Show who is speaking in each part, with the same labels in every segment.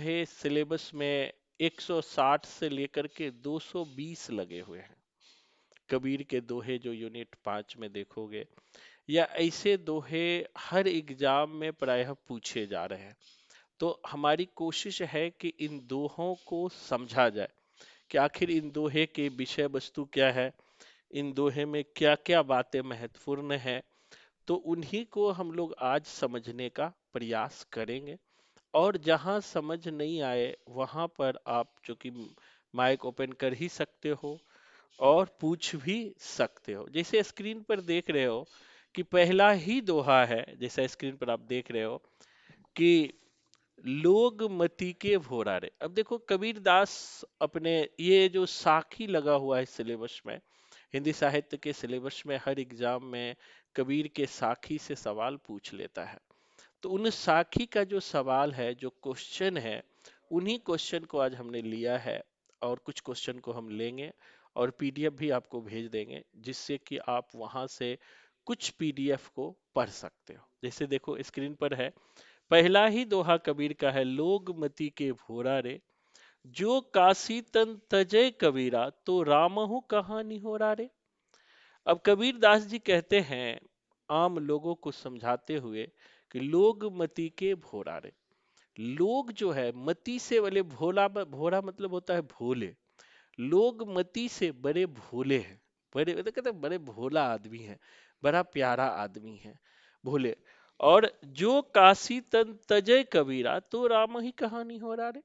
Speaker 1: दोहे सिलेबस में 160 से लेकर के 220 लगे हुए हैं। कबीर के दोहे जो यूनिट 5 में देखोगे, या ऐसे दोहे हर एग्जाम में प्रायः पूछे जा रहे हैं। तो हमारी कोशिश है कि इन दोहों को समझा जाए कि आखिर इन दोहे के विषय वस्तु क्या है, इन दोहे में क्या क्या बातें महत्वपूर्ण है। तो उन्हीं को हम लोग आज समझने का प्रयास करेंगे। और जहां समझ नहीं आए वहां पर आप जो कि माइक ओपन कर ही सकते हो और पूछ भी सकते हो। जैसे स्क्रीन पर देख रहे हो कि पहला ही दोहा है, जैसा स्क्रीन पर आप देख रहे हो कि लोग मती के भोरारे। अब देखो कबीर दास अपने ये जो साखी लगा हुआ है सिलेबस में, हिंदी साहित्य के सिलेबस में हर एग्जाम में कबीर के साखी से सवाल पूछ लेता है। तो उन साखी का जो सवाल है, जो क्वेश्चन है, उन्हीं क्वेश्चन को आज हमने लिया है और कुछ क्वेश्चन को हम लेंगे और पीडीएफ भी आपको भेज देंगे, जिससे कि आप वहां से कुछ पीडीएफ को पढ़ सकते हो। जैसे देखो स्क्रीन पर है, पहला ही दोहा कबीर का है, लोग मति के भोरा रे, जो काशी तन तजय कबीरा, तो रामहु कहाँ निहोरा रे। अब कबीर दास जी कहते हैं आम लोगों को समझाते हुए कि लोग मति के भोरा रे। लोग जो है मति से वाले, भोला भोरा मतलब होता है भोले। लोग मति से बड़े भोले हैं। बड़े तो कहते हैं बड़े भोला आदमी है, बड़ा प्यारा आदमी है, भोले। और जो काशी तन तजय कबीरा, तो राम ही कहानी हो रहा रे।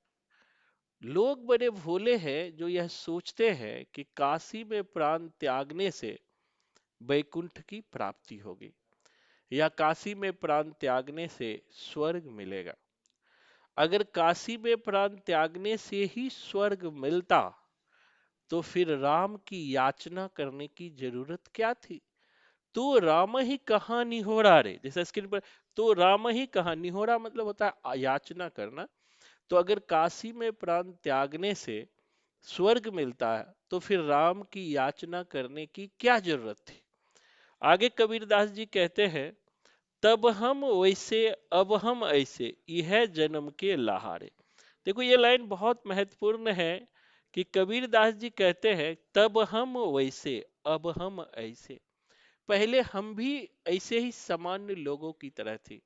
Speaker 1: लोग बड़े भोले हैं जो यह सोचते हैं कि काशी में प्राण त्यागने से वैकुंठ की प्राप्ति होगी, या काशी में प्राण त्यागने से स्वर्ग मिलेगा। अगर काशी में प्राण त्यागने से ही स्वर्ग मिलता तो फिर राम की याचना करने की जरूरत क्या थी। तो राम ही कहाँ निहोरा रे, जैसे स्क्रीन पर, तो राम ही कहाँ निहोरा मतलब होता है याचना करना। तो अगर काशी में प्राण त्यागने से स्वर्ग मिलता है तो फिर राम की याचना करने की क्या जरूरत थी। आगे कबीरदास जी कहते हैं, तब हम वैसे अब हम ऐसे, यह जन्म के लहारे। देखो ये लाइन बहुत महत्वपूर्ण है कि कबीरदास जी कहते हैं तब हम वैसे अब हम ऐसे। पहले हम भी ऐसे ही सामान्य लोगों की तरह थे।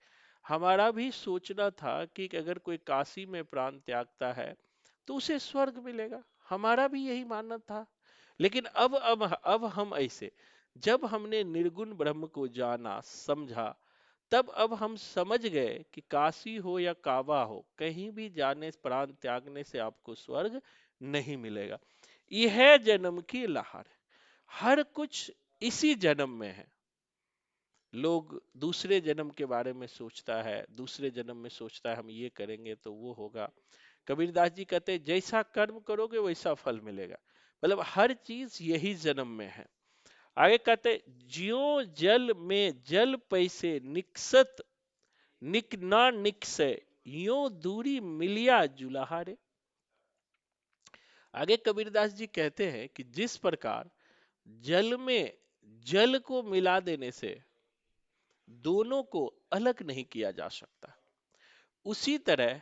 Speaker 1: हमारा भी सोचना था कि अगर कोई काशी में प्राण त्यागता है तो उसे स्वर्ग मिलेगा। हमारा भी यही मानना था। लेकिन अब हम ऐसे, जब हमने निर्गुण ब्रह्म को जाना समझा, तब अब हम समझ गए कि काशी हो या काबा हो, कहीं भी जाने प्राण त्यागने से आपको स्वर्ग नहीं मिलेगा। यह जन्म की लहर है। हर कुछ इसी जन्म में है। लोग दूसरे जन्म के बारे में सोचता है, दूसरे जन्म में सोचता है हम ये करेंगे तो वो होगा। कबीरदास जी कहते हैं जैसा कर्म करोगे वैसा फल मिलेगा। मतलब हर चीज यही जन्म में है। आगे कहते हैं, ज्यो जल में जल पैसे निकसत, निक ना निकसे, यो दूरी मिलिया जुलाहारे। आगे कबीरदास जी कहते हैं कि जिस प्रकार जल में जल को मिला देने से दोनों को अलग नहीं किया जा सकता, उसी तरह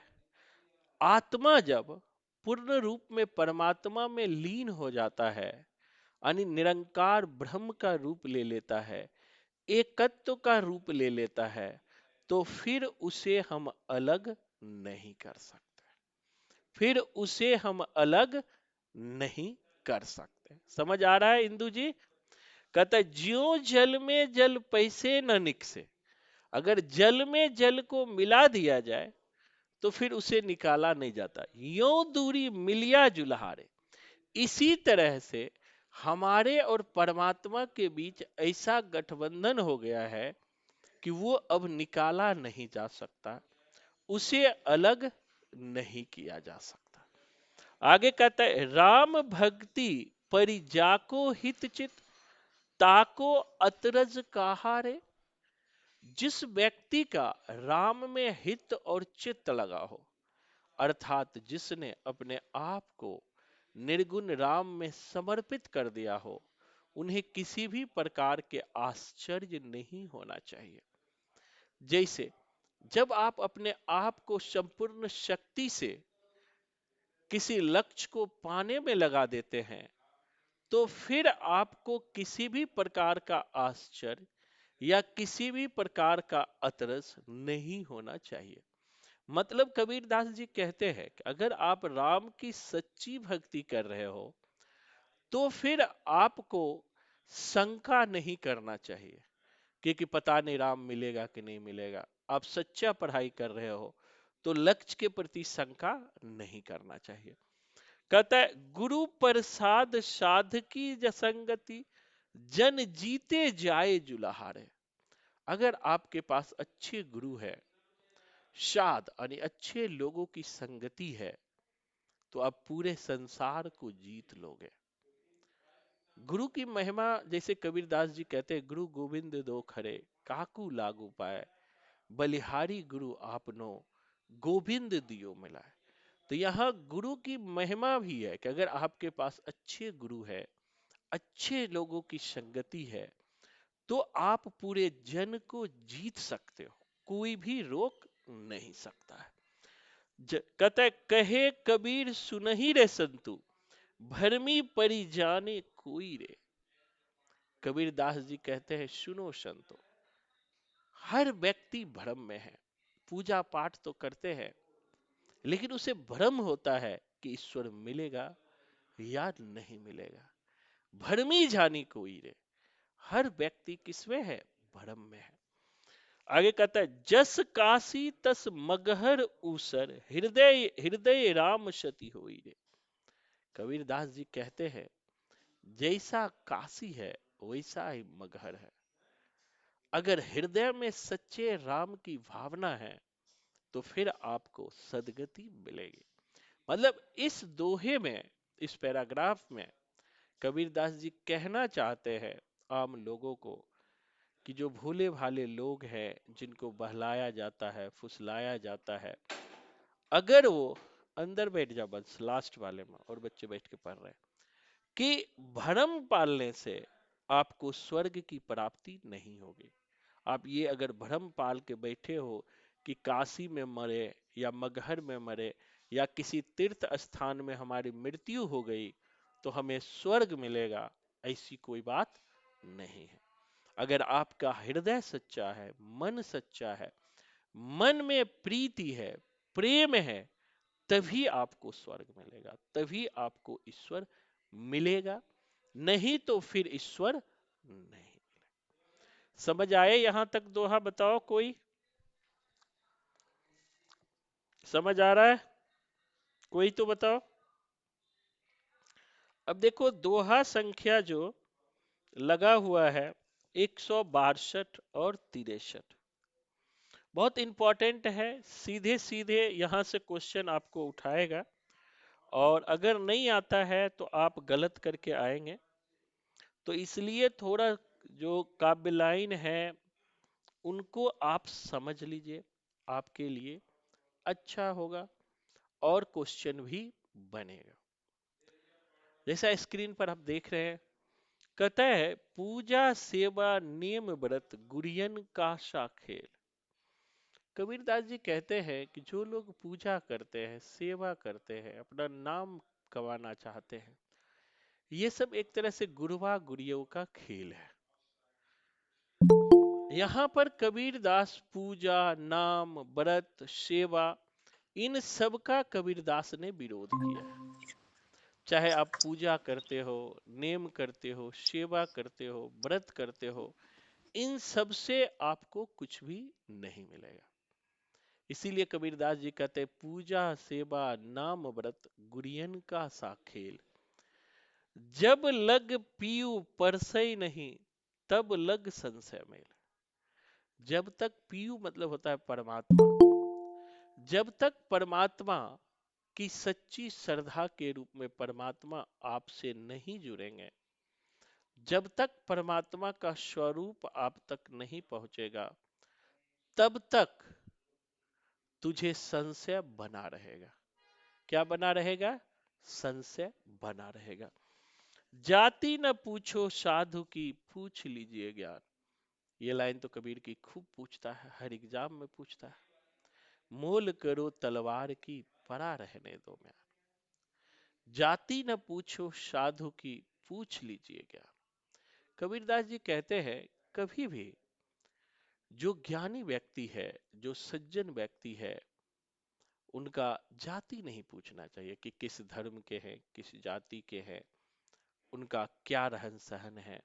Speaker 1: आत्मा जब पूर्ण रूप में परमात्मा में लीन हो जाता है, यानी निरंकार ब्रह्म का रूप ले लेता है, एकत्व का रूप ले लेता है, तो फिर उसे हम अलग नहीं कर सकते। फिर उसे हम अलग नहीं कर सकते। समझ आ रहा है इंदु जी? कहता है ज्यो जल में जल पैसे न निकसे। अगर जल में जल को मिला दिया जाए तो फिर उसे निकाला नहीं जाता। यो दूरी मिलिया जुलहारे। इसी तरह से हमारे और परमात्मा के बीच ऐसा गठबंधन हो गया है कि वो अब निकाला नहीं जा सकता, उसे अलग नहीं किया जा सकता। आगे कहता है, राम भक्ति परिजाको हित चित, ताको अतरज कहारे। जिस व्यक्ति का राम में हित और चित्त लगा हो, अर्थात जिसने अपने आप को निर्गुण राम में समर्पित कर दिया हो, उन्हें किसी भी प्रकार के आश्चर्य नहीं होना चाहिए। जैसे जब आप अपने आप को संपूर्ण शक्ति से किसी लक्ष्य को पाने में लगा देते हैं, तो फिर आपको किसी भी प्रकार का आश्चर्य या किसी भी प्रकार का अतरस नहीं होना चाहिए। मतलब कबीरदास जी कहते हैं कि अगर आप राम की सच्ची भक्ति कर रहे हो, तो फिर आपको शंका नहीं करना चाहिए कि पता नहीं राम मिलेगा कि नहीं मिलेगा। आप सच्चा पढ़ाई कर रहे हो तो लक्ष्य के प्रति शंका नहीं करना चाहिए। कहता है गुरु प्रसाद साधकी जसंगति, जन जीते जाए जुलाहारे। अगर आपके पास अच्छे गुरु है, साध यानी अच्छे लोगों की संगति है, तो आप पूरे संसार को जीत लोगे। गुरु की महिमा, जैसे कबीरदास जी कहते हैं, गुरु गोविंद दो खरे, काकू लागू पाए, बलिहारी गुरु आपनो, गोविंद दियो मिलाए। तो यहाँ गुरु की महिमा भी है कि अगर आपके पास अच्छे गुरु है, अच्छे लोगों की संगति है, तो आप पूरे जन को जीत सकते हो, कोई भी रोक नहीं सकता है। कहता है कहे कबीर सुनहि रे संतु, भरमी परी जाने कोई रे। कबीरदास जी कहते हैं सुनो संतो, हर व्यक्ति भ्रम में है। पूजा पाठ तो करते हैं, लेकिन उसे भ्रम होता है कि ईश्वर मिलेगा या नहीं मिलेगा। भरमी जानी कोई रे। हर व्यक्ति किसमें है? भ्रम में है। आगे कहता है जस काशी तस मगहर ऊसर, हृदय हृदय राम सती होई रे। कबीरदास जी कहते हैं जैसा काशी है वैसा ही मगहर है। अगर हृदय में सच्चे राम की भावना है, तो फिर आपको सदगति मिलेगी। मतलब इस दोहे में, इस पैराग्राफ में कबीरदास जी कहना चाहते हैं आम लोगों को कि जो भोले भाले लोग हैं, जिनको बहलाया जाता है, फुसलाया जाता है, अगर वो अंदर बैठ जा, बस लास्ट वाले में और बच्चे बैठ के पढ़ रहे हैं कि भरम पालने से आपको स्वर्ग की प्राप्ति नहीं होगी। आप ये अगर भ्रम पाल के बैठे हो कि काशी में मरे या मगहर में मरे या किसी तीर्थ स्थान में हमारी मृत्यु हो गई तो हमें स्वर्ग मिलेगा, ऐसी कोई बात नहीं है। अगर आपका हृदय सच्चा है, मन सच्चा है, मन में प्रीति है, प्रेम है, तभी आपको स्वर्ग मिलेगा, तभी आपको ईश्वर मिलेगा। नहीं तो फिर ईश्वर नहीं। समझ आए यहां तक दोहा? बताओ कोई समझ आ रहा है? कोई तो बताओ। अब देखो दोहा संख्या जो लगा हुआ है 162 और 63, बहुत इंपॉर्टेंट है। सीधे सीधे यहां से क्वेश्चन आपको उठाएगा, और अगर नहीं आता है तो आप गलत करके आएंगे। तो इसलिए थोड़ा जो काव्य लाइन है उनको आप समझ लीजिए, आपके लिए अच्छा होगा और क्वेश्चन भी बनेगा। जैसा स्क्रीन पर आप देख रहे हैं, कहता है पूजा सेवा नियम व्रत गुरियन का सा खेल। कबीरदास जी कहते हैं कि जो लोग पूजा करते हैं, सेवा करते हैं, अपना नाम कमाना चाहते हैं, ये सब एक तरह से गुरुवा गुरियों का खेल है। यहाँ पर कबीरदास पूजा, नाम, व्रत, सेवा, इन सब का कबीरदास ने विरोध किया है। चाहे आप पूजा करते हो, नेम करते हो, सेवा करते हो, व्रत करते हो, इन सब से आपको कुछ भी नहीं मिलेगा। इसीलिए कबीरदास जी कहते हैं पूजा सेवा नाम व्रत गुरियन का सा खेल, जब लग पीयू परसई नहीं, तब लग संशय मेल। जब तक पीयू मतलब होता है परमात्मा, जब तक परमात्मा की सच्ची श्रद्धा के रूप में परमात्मा आपसे नहीं जुड़ेंगे, जब तक परमात्मा का स्वरूप आप तक नहीं पहुंचेगा, तब तक तुझे संशय बना रहेगा। क्या बना रहेगा? संशय बना रहेगा। जाति न पूछो साधु की, पूछ लीजिए ज्ञान। ये लाइन तो कबीर की खूब पूछता है, हर एग्जाम में पूछता है। मोल करो तलवार की, परा रहने दो म्यान। जाति न पूछो साधु की, पूछ लीजिए ज्ञान। कबीरदास जी कहते हैं कभी भी जो ज्ञानी व्यक्ति है, जो सज्जन व्यक्ति है, उनका जाति नहीं पूछना चाहिए कि किस धर्म के हैं, किस जाति के हैं, उनका क्या रहन सहन है।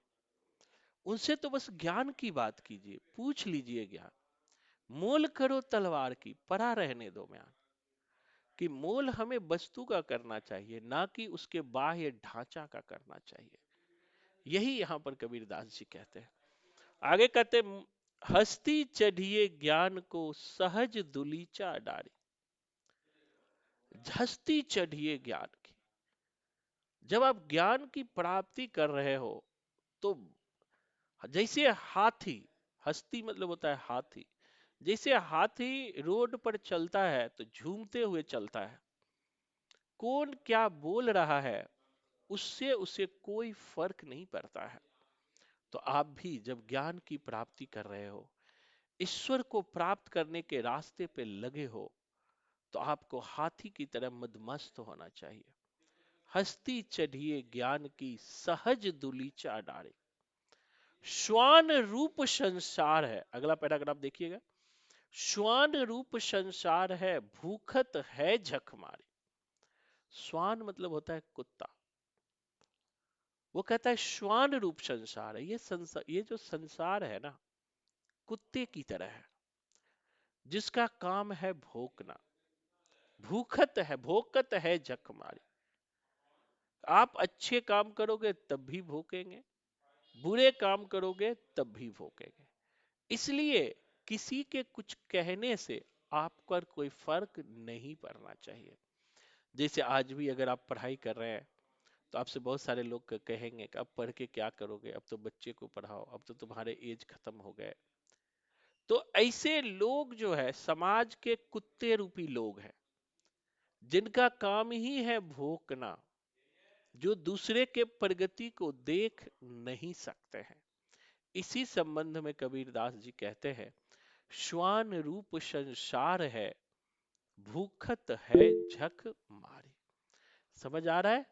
Speaker 1: उनसे तो बस ज्ञान की बात कीजिए, पूछ लीजिए ज्ञान। मोल करो तलवार की, परा रहने दो म्यान। कि मोल हमें वस्तु का करना चाहिए, ना कि उसके बाह्य ढांचा का करना चाहिए। यही यहां पर कबीरदास जी कहते हैं। आगे कहते, हस्ती चढ़िए ज्ञान को, सहज दुलीचा डारी। हस्ती चढ़िए ज्ञान की, जब आप ज्ञान की प्राप्ति कर रहे हो तो जैसे हाथी, हस्ती मतलब होता है हाथी, जैसे हाथी रोड पर चलता है तो झूमते हुए चलता है, कौन क्या बोल रहा है उससे उसे कोई फर्क नहीं पड़ता है। तो आप भी जब ज्ञान की प्राप्ति कर रहे हो, ईश्वर को प्राप्त करने के रास्ते पे लगे हो, तो आपको हाथी की तरह मदमस्त होना चाहिए। हस्ती चढ़िए ज्ञान की, सहज दुलीचा डारे। श्वान रूप संसार है, अगला पैराग्राफ देखिएगा। श्वान रूप संसार है, भूखत है झक मारे। श्वान मतलब होता है कुत्ता। वो कहता है श्वान रूप संसार है, ये संसार, ये जो संसार है ना, कुत्ते की तरह है, जिसका काम है भोंकना। भूखत है, भोकत है झक मारे। आप अच्छे काम करोगे तब भी भोकेंगे, बुरे काम करोगे तब भी भोकेंगे। इसलिए किसी के कुछ कहने से आप पर कोई फर्क नहीं पड़ना चाहिए। जैसे आज भी अगर आप पढ़ाई कर रहे हैं तो आपसे बहुत सारे लोग कहेंगे कि अब पढ़ के क्या करोगे, अब तो बच्चे को पढ़ाओ, अब तो तुम्हारे एज खत्म हो गए। तो ऐसे लोग जो है समाज के कुत्ते रूपी लोग हैं, जिनका काम ही है भोंकना, जो दूसरे के प्रगति को देख नहीं सकते हैं। इसी संबंध में कबीरदास जी कहते हैं, श्वान रूप संसार है, भूखत है झक मारे। समझ आ रहा है?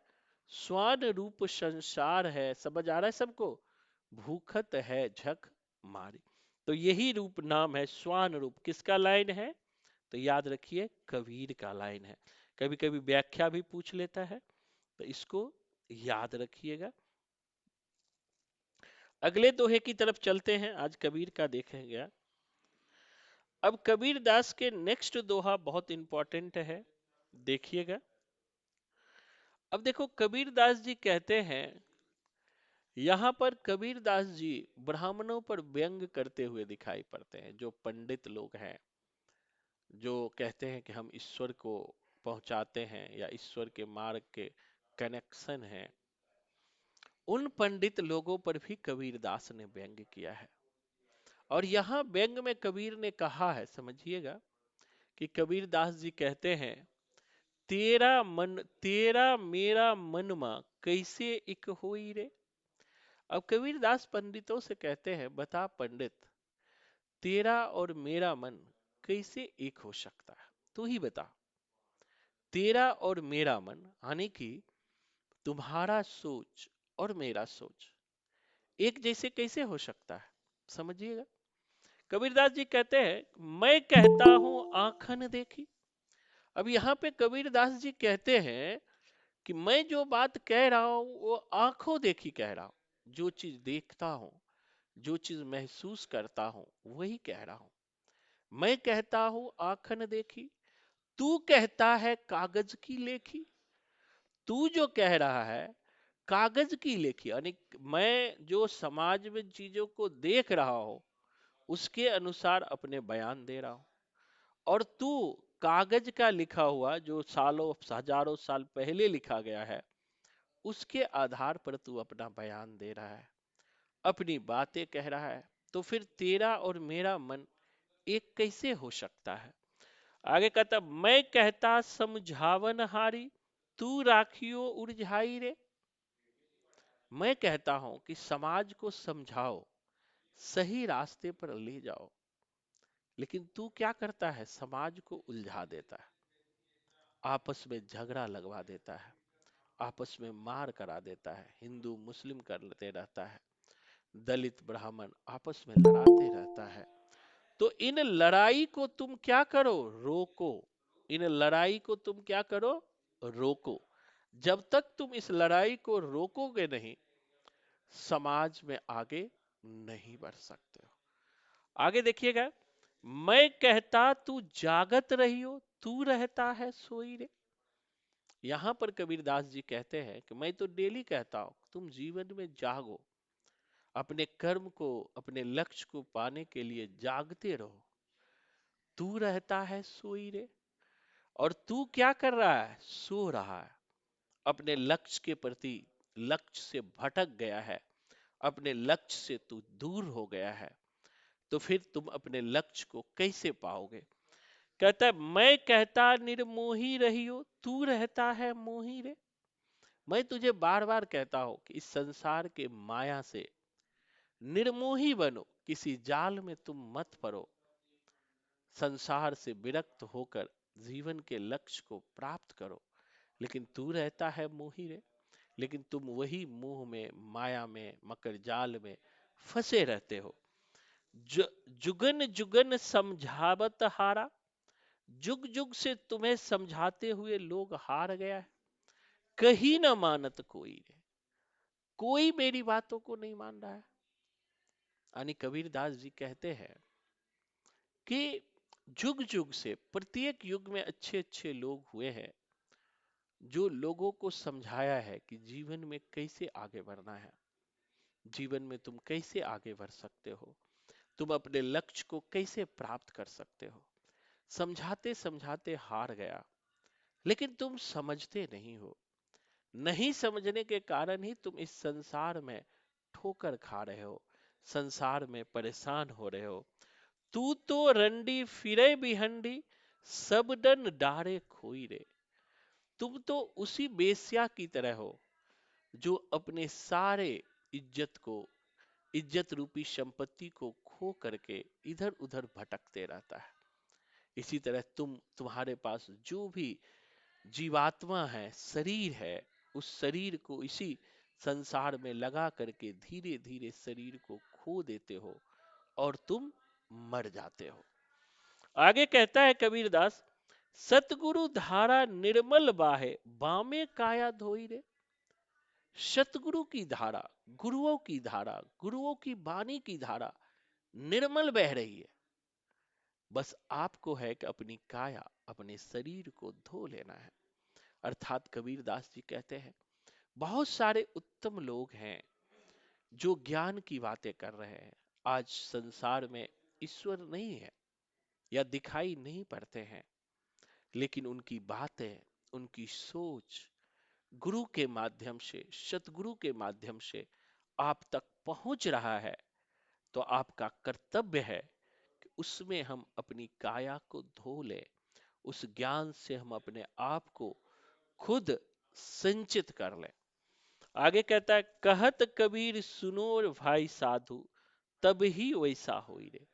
Speaker 1: श्वान रूप संसार है, समझ आ रहा है सबको? भूखत है झक मारे। तो यही रूप नाम है श्वान रूप। किसका लाइन है? तो याद रखिए कबीर का लाइन है। कभी कभी व्याख्या भी पूछ लेता है, तो इसको याद रखिएगा। अगले दोहे की तरफ चलते हैं, आज कबीर का देखेंगे। अब कबीर दास के नेक्स्ट दोहा बहुत इंपॉर्टेंट है, देखिएगा। अब देखो कबीर दास जी कहते हैं, यहां पर कबीर दास जी ब्राह्मणों पर व्यंग करते हुए दिखाई पड़ते हैं। जो पंडित लोग हैं, जो कहते हैं कि हम ईश्वर को पहुंचाते हैं या ईश्वर के मार्ग के कनेक्शन हैं, उन पंडित लोगों पर भी कबीर दास ने व्यंग किया है। और यहां व्यंग में कबीर ने कहा है, समझिएगा, कि कबीर दास जी कहते हैं, तेरा मन तेरा मेरा मन मा कैसे एक होई रे। अब कबीर दास पंडितों से कहते हैं, बता पंडित, तेरा और मेरा मन कैसे एक हो सकता है, तू ही बता। तेरा और मेरा मन यानी कि तुम्हारा सोच और मेरा सोच एक जैसे कैसे हो सकता है, समझिएगा। कबीरदास जी कहते हैं, मैं कहता हूं आंखन देखी। अब यहां पे कबीरदास जी कहते हैं कि मैं जो बात कह रहा हूं वो आंखों देखी कह रहा हूं। जो चीज देखता हूं, जो चीज महसूस करता हूं, वही कह रहा हूं। मैं कहता हूं आंखन देखी, तू कहता है कागज की लेखी। तू जो कह रहा है कागज की लेखी, यानी मैं जो समाज में चीजों को देख रहा हूं उसके अनुसार अपने बयान दे रहा हूं। और तू कागज का लिखा हुआ, जो सालों हजारों साल पहले लिखा गया है, उसके आधार पर तू अपना बयान दे रहा है, अपनी बातें कह रहा है। तो फिर तेरा और मेरा मन एक कैसे हो सकता है? आगे कहता, मैं कहता समझावन हारी, तू राखियो उलझाई रे। मैं कहता हूं कि समाज को समझाओ, सही रास्ते पर ले जाओ, लेकिन तू क्या करता है? समाज को उलझा देता है, आपस में झगड़ा लगवा देता है, आपस में मार करा देता है, हिंदू मुस्लिम करते रहता है, दलित ब्राह्मण आपस में लड़ाते रहता है। तो इन लड़ाई को तुम क्या करो, रोको। इन लड़ाई को तुम क्या करो, रोको। जब तक तुम इस लड़ाई को रोकोगे नहीं, समाज में आगे नहीं बढ़ सकते हो। आगे देखिएगा, मैं कहता तू जागत रही हो, तू रहता है सोई रे। यहां पर कबीरदास जी कहते हैं कि मैं तो डेली कहता हूं तुम जीवन में जागो, अपने कर्म को, अपने लक्ष्य को पाने के लिए जागते रहो। तू रहता है सोई रे, और तू क्या कर रहा है, सो रहा है। अपने लक्ष्य के प्रति, लक्ष्य से भटक गया है, अपने लक्ष्य से तू दूर हो गया है, तो फिर तुम अपने लक्ष्य को कैसे पाओगे। कहता है मैं कहता निर्मोही रही हो, तू रहता है मोही रे। मैं तुझे बार बार कहता हूं कि इस संसार के माया से निर्मोही बनो, किसी जाल में तुम मत पड़ो। संसार से विरक्त होकर जीवन के लक्ष्य को प्राप्त करो। लेकिन तू रहता है मोही रे, लेकिन तुम वही मोह में, माया में, मकर जाल में फंसे रहते हो। जुगन जुगन समझावत हारा, जुग जुग से तुम्हें समझाते हुए लोग हार गया है। कहीं ना मानत कोई रे, कोई मेरी बातों को नहीं मान रहा है। यानी कबीरदास जी कहते हैं कि जुग जुग से, प्रत्येक युग में अच्छे अच्छे लोग हुए हैं जो लोगों को समझाया है कि जीवन में कैसे आगे बढ़ना है, जीवन में तुम कैसे आगे बढ़ सकते हो, तुम अपने लक्ष्य को कैसे प्राप्त कर सकते हो। समझाते समझाते हार गया, लेकिन तुम समझते नहीं हो। नहीं समझने के कारण ही तुम इस संसार में ठोकर खा रहे हो, संसार में परेशान हो रहे हो। तू तो रंडी फिरे भिहंडी, सब डन डारे खोई रे। तुम तो उसी बेस्या की तरह हो जो अपने सारे इज्जत को, इज्जत रूपी संपत्ति को खो करके इधर उधर भटकते रहता है। इसी तरह तुम्हारे पास जो भी जीवात्मा है, शरीर है, उस शरीर को इसी संसार में लगा करके धीरे धीरे शरीर को खो देते हो और तुम मर जाते हो। आगे कहता है कबीरदास, सतगुरु धारा निर्मल बाहे, बामे काया धोई रे। सतगुरु की धारा, गुरुओं की धारा, गुरुओं की वाणी की धारा निर्मल बह रही है। बस आपको है कि अपनी काया, अपने शरीर को धो लेना है। अर्थात कबीरदास जी कहते हैं बहुत सारे उत्तम लोग हैं जो ज्ञान की बातें कर रहे हैं। आज संसार में ईश्वर नहीं है या दिखाई नहीं पड़ते हैं, लेकिन उनकी बातें, उनकी सोच गुरु के माध्यम से, सतगुरु के माध्यम से आप तक पहुंच रहा है। तो आपका कर्तव्य है कि उसमें हम अपनी काया को धो लें, उस ज्ञान से हम अपने आप को खुद संचित कर लें। आगे कहता है, कहत कबीर सुनो भाई साधु, तब ही वैसा होई रे।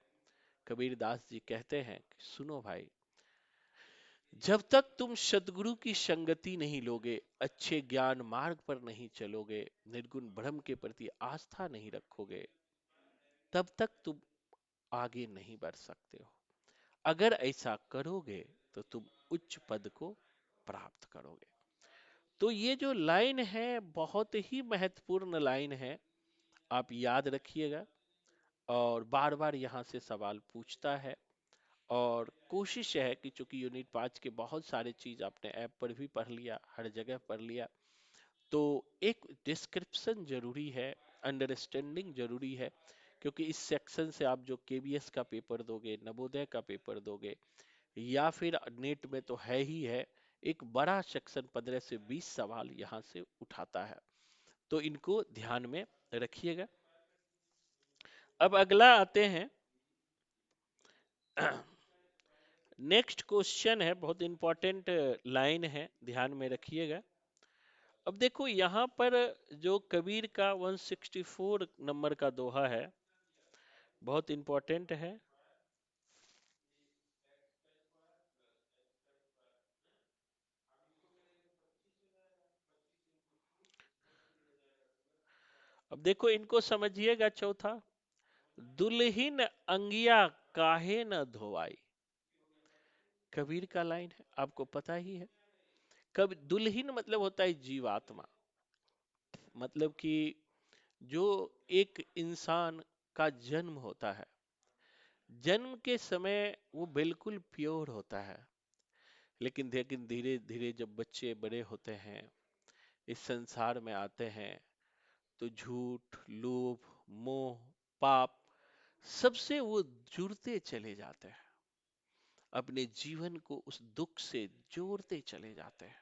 Speaker 1: कबीर दास जी कहते हैं कि सुनो भाई, जब तक तुम सदगुरु की संगति नहीं लोगे, अच्छे ज्ञान मार्ग पर नहीं चलोगे, निर्गुण ब्रह्म के प्रति आस्था नहीं रखोगे, तब तक तुम आगे नहीं बढ़ सकते हो। अगर ऐसा करोगे तो तुम उच्च पद को प्राप्त करोगे। तो ये जो लाइन है बहुत ही महत्वपूर्ण लाइन है, आप याद रखिएगा। और बार बार यहाँ से सवाल पूछता है, और कोशिश है कि चूंकि यूनिट 5 के बहुत सारे चीज आपने ऐप पर भी पढ़ लिया, हर जगह पढ़ लिया, तो एक डिस्क्रिप्शन जरूरी है, अंडरस्टैंडिंग जरूरी है। क्योंकि इस सेक्शन से आप जो केबीएस का पेपर दोगे, नवोदय का पेपर दोगे, या फिर नेट में तो है ही है, एक बड़ा सेक्शन 15 से 20 सवाल यहाँ से उठाता है। तो इनको ध्यान में रखिएगा। अब अगला आते हैं, नेक्स्ट क्वेश्चन है, बहुत इंपॉर्टेंट लाइन है, ध्यान में रखिएगा। अब देखो यहाँ पर जो कबीर का 164 नंबर का दोहा है, बहुत इंपॉर्टेंट है। अब देखो इनको समझिएगा चौथा, दुल्हीन अंगिया काहे न धोवाई। कबीर का लाइन है, आपको पता ही है। कब दुल्हीन मतलब होता है जीवात्मा, मतलब कि जो एक इंसान का जन्म होता है, जन्म के समय वो बिल्कुल प्योर होता है, लेकिन धीरे धीरे जब बच्चे बड़े होते हैं, इस संसार में आते हैं, तो झूठ, लोभ, मोह, पाप, सबसे वो जुड़ते चले जाते हैं, अपने जीवन को उस दुख से जोड़ते चले जाते हैं।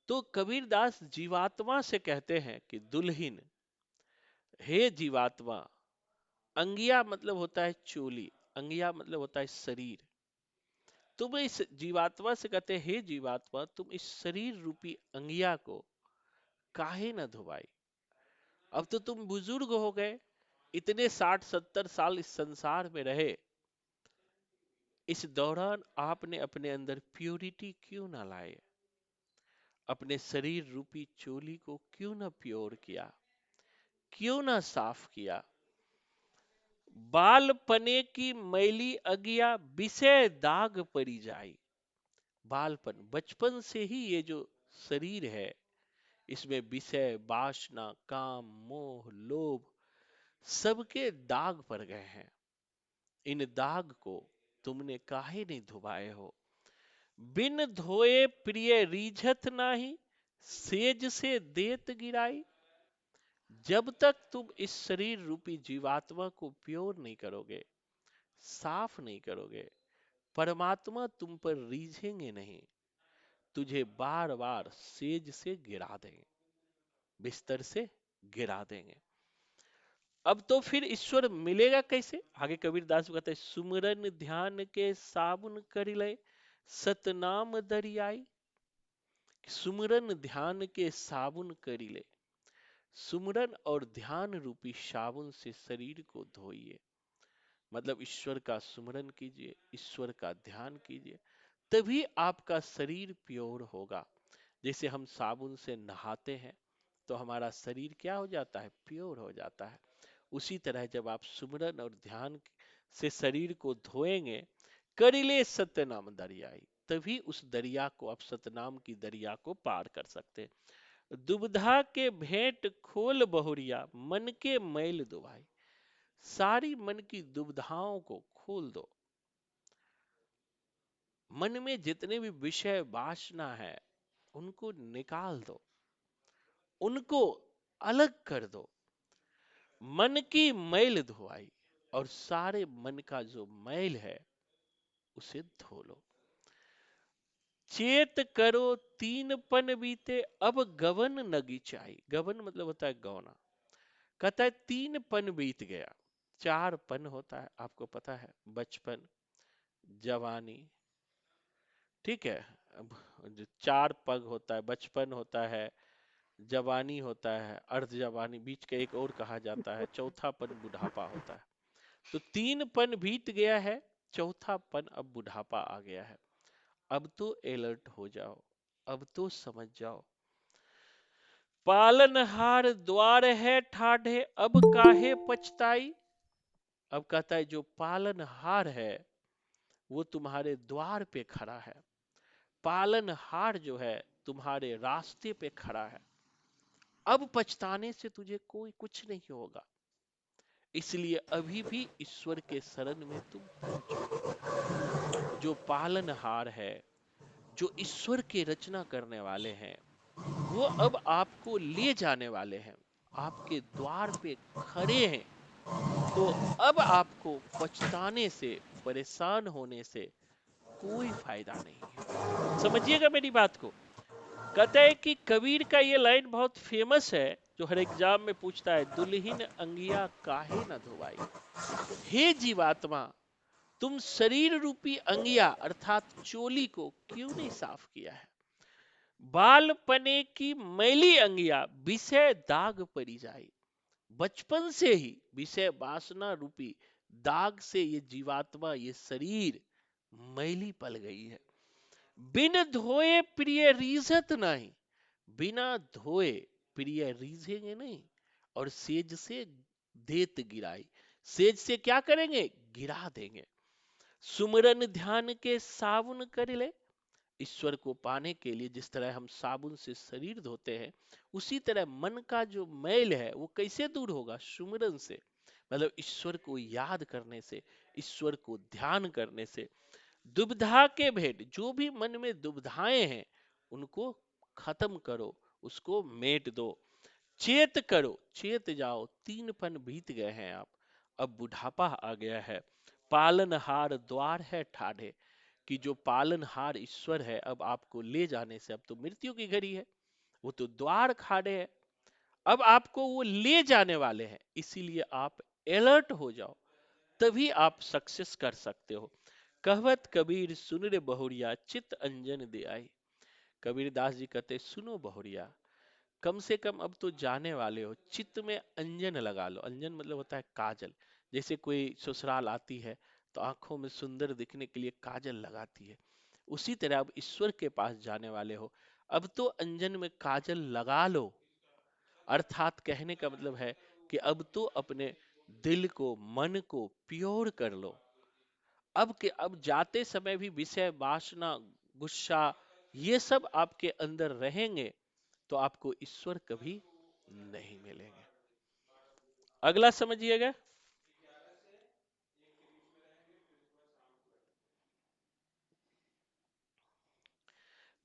Speaker 1: तो कबीरदास जीवात्मा से कहते हैं कि दुल्हीन, हे जीवात्मा, अंगिया मतलब होता है चोली, अंगिया मतलब होता है शरीर। तुम इस जीवात्मा से कहते हैं, हे जीवात्मा, तुम इस शरीर रूपी अंगिया को काहे न धुबाई। अब तो तुम बुजुर्ग हो गए, इतने 60-70 साल इस संसार में रहे, इस दौरान आपने अपने अंदर प्योरिटी क्यों ना लाए, अपने शरीर रूपी चोली को क्यों ना प्योर किया, क्यों ना साफ किया। बाल पने की मैली अगिया विषय दाग पड़ी जाई। बालपन, बचपन से ही ये जो शरीर है, इसमें विषय, वासना, काम, मोह, लोभ, सबके दाग पड़ गए हैं। इन दाग को तुमने काहे नहीं धुबाए हो। बिन धोए प्रिय रीझत नाही, सेज से देत गिराई। जब तक तुम इस शरीर रूपी जीवात्मा को प्योर नहीं करोगे, साफ नहीं करोगे, परमात्मा तुम पर रीझेंगे नहीं, तुझे बार बार सेज से गिरा देंगे, बिस्तर से गिरा देंगे। अब तो फिर ईश्वर मिलेगा कैसे? आगे कबीरदास कहते हैं, सुमरन ध्यान के साबुन करि ले सतनाम दरियाई। सुमरन ध्यान के साबुन करि ले, सुमरन और ध्यान रूपी साबुन से शरीर को धोइए, मतलब ईश्वर का सुमरन कीजिए, ईश्वर का ध्यान कीजिए, तभी आपका शरीर प्योर होगा। जैसे हम साबुन से नहाते हैं तो हमारा शरीर क्या हो जाता है, प्योर हो जाता है। उसी तरह जब आप सुमरन और ध्यान से शरीर को धोएंगे, करिले सत्यनाम दरियाई, तभी उस दरिया को, आप सतनाम की दरिया को पार कर सकते हैं। दुविधा के भेंट खोल बहुरिया, मन के मैल दुभाई। सारी मन की दुविधाओं को खोल दो, मन में जितने भी विषय वासना है उनको निकाल दो, उनको अलग कर दो, मन की मैल धुआई, और सारे मन का जो मैल है उसे धो लो। चेत करो तीन पन बीते, अब गवन नगी चाई। गवन मतलब होता है गौना। कहता है 3 पन बीत गया। 4 पन होता है, आपको पता है, बचपन, जवानी, ठीक है। अब जो 4 पग होता है, बचपन होता है, जवानी होता है, अर्ध जवानी, बीच का एक और कहा जाता है, चौथा पन बुढ़ापा होता है। तो 3 पन बीत गया है, चौथा पन अब बुढ़ापा आ गया है। अब तो अलर्ट हो जाओ, अब तो समझ जाओ। पालनहार द्वार है ठाढ़े, अब काहे पछताई। अब कहता है जो पालनहार है वो तुम्हारे द्वार पे खड़ा है, पालनहार जो है तुम्हारे रास्ते पे खड़ा है, अब पछताने से तुझे कोई कुछ नहीं होगा। इसलिए अभी भी ईश्वर के शरण में तुम पहुंचो। जो पालनहार है, जो ईश्वर के रचना करने वाले हैं, वो अब आपको ले जाने वाले हैं, आपके द्वार पे खड़े हैं। तो अब आपको पछताने से, परेशान होने से कोई फायदा नहीं है। समझिएगा मेरी बात को। कहते हैं कि कबीर का ये लाइन बहुत फेमस है, जो हर एग्जाम में पूछता है, दुल्हीन अंगिया काहे न धोवाई। हे जीवात्मा, तुम शरीर रूपी अंगिया अर्थात चोली को क्यों नहीं साफ किया है। बाल पने की मैली अंगिया विषय दाग पड़ी जाए। बचपन से ही विषय वासना रूपी दाग से ये जीवात्मा, ये शरीर मैली पल गई है। बिन धोए प्रिय रीझत नहीं, बिना धोए प्रिय रीझेंगे नहीं, और सेज से देत गिराई। सेज से क्या करेंगे? गिरा देंगे। सुमरन ध्यान के साबुन कर ले। ईश्वर को पाने के लिए जिस तरह हम साबुन से शरीर धोते हैं, उसी तरह मन का जो मैल है वो कैसे दूर होगा? सुमिरन से, मतलब ईश्वर को याद करने से, ईश्वर को ध्यान करने से। दुविधा के भेद, जो भी मन में दुविधाएं हैं उनको खत्म करो, उसको मेट दो। चेत करो, चेत जाओ, 3 पन बीत गए हैं आप, अब बुढ़ापा आ गया है। पालनहार द्वार है ठाढ़े, कि जो पालनहार ईश्वर है अब आपको ले जाने से, अब तो मृत्यु की घड़ी है, वो तो द्वार खाड़े है, अब आपको वो ले जाने वाले हैं, इसीलिए आप अलर्ट हो जाओ, तभी आप सक्सेस कर सकते हो। कहवत कबीर सुन रे बहुरिया, चित अंजन दे आई। कबीर दास जी कहते सुनो बहुरिया, कम से कम अब तो जाने वाले हो, चित्त में अंजन लगा लो। अंजन मतलब होता है काजल। जैसे कोई ससुराल आती है तो आंखों में सुंदर दिखने के लिए काजल लगाती है, उसी तरह अब ईश्वर के पास जाने वाले हो, अब तो अंजन में काजल लगा लो। अर्थात कहने का मतलब है कि अब तो अपने दिल को, मन को प्योर कर लो। अब जाते समय भी विषय वासना, गुस्सा, ये सब आपके अंदर रहेंगे तो आपको ईश्वर कभी नहीं मिलेंगे। अगला समझिएगा।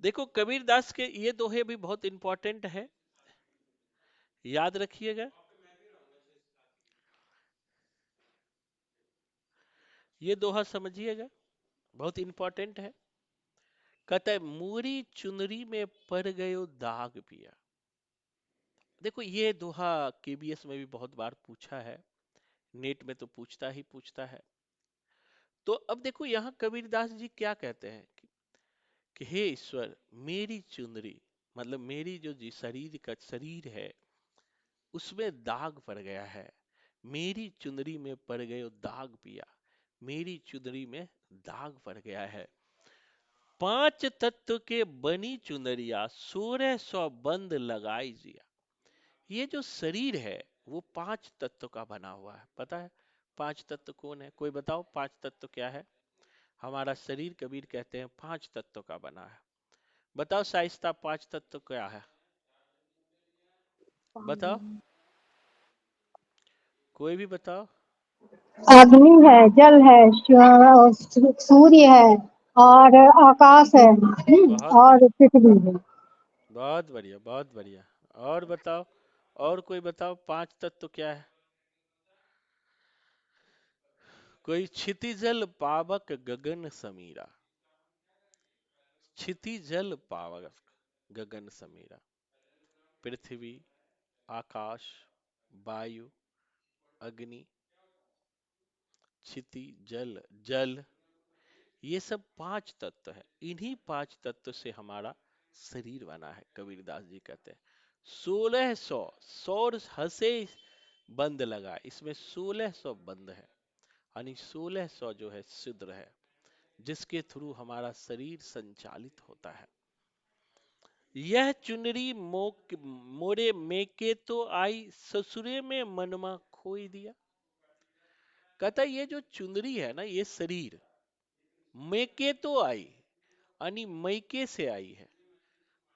Speaker 1: देखो कबीर दास के ये दोहे भी बहुत इंपॉर्टेंट है, याद रखिएगा। ये दोहा समझिएगा, बहुत इंपॉर्टेंट है। कहता है मूरी चुनरी में पड़ गयो दाग पिया। देखो ये दोहा केबीएस में भी बहुत बार पूछा है, नेट में तो पूछता ही है। तो अब देखो यहाँ कबीरदास जी क्या कहते हैं कि हे ईश्वर, मेरी चुनरी, मतलब मेरी जो जी शरीर का शरीर है उसमें दाग पड़ गया है। मेरी चुनरी में पड़ गयो दाग पिया, मेरी चुनरी में दाग पड़ गया है। 5 तत्व के बनी चुनरिया, 1600 बंद लगाई जिया। ये जो शरीर है वो 5 तत्व का बना हुआ है, पता है 5 तत्व कौन है? कोई बताओ 5 तत्व क्या है? हमारा शरीर कबीर कहते हैं 5 तत्व का बना है। बताओ शाइस्ता 5 तत्व क्या है? बताओ, कोई भी बताओ।
Speaker 2: अग्नि है, जल है, सूर्य है और आकाश है,
Speaker 1: बहुत
Speaker 2: और
Speaker 1: बढ़िया,
Speaker 2: पृथ्वी है।
Speaker 1: बहुत बढ़िया, बहुत बढ़िया। और बताओ, और कोई बताओ 5 तत्व क्या है? कोई क्षितिजल पावक गगन समीरा, क्षितिजल पावक गगन समीरा। पृथ्वी, आकाश, वायु, अग्नि, क्षिति, जल, जल, ये सब 5 तत्व है। इन्हीं 5 तत्व से हमारा शरीर बना है। कबीरदास जी कहते हैं 1600, सौर हसे बंद लगा, इसमें 1600 बंद है, यानी 1600 जो है सिद्र है, जिसके थ्रू हमारा शरीर संचालित होता है। यह चुनरी मोरे मेके तो आई, ससुरे में मनमा खोई दिया। कहता ये जो चुनरी है ना, ये शरीर मेके तो आई, यानी मैके से आई है,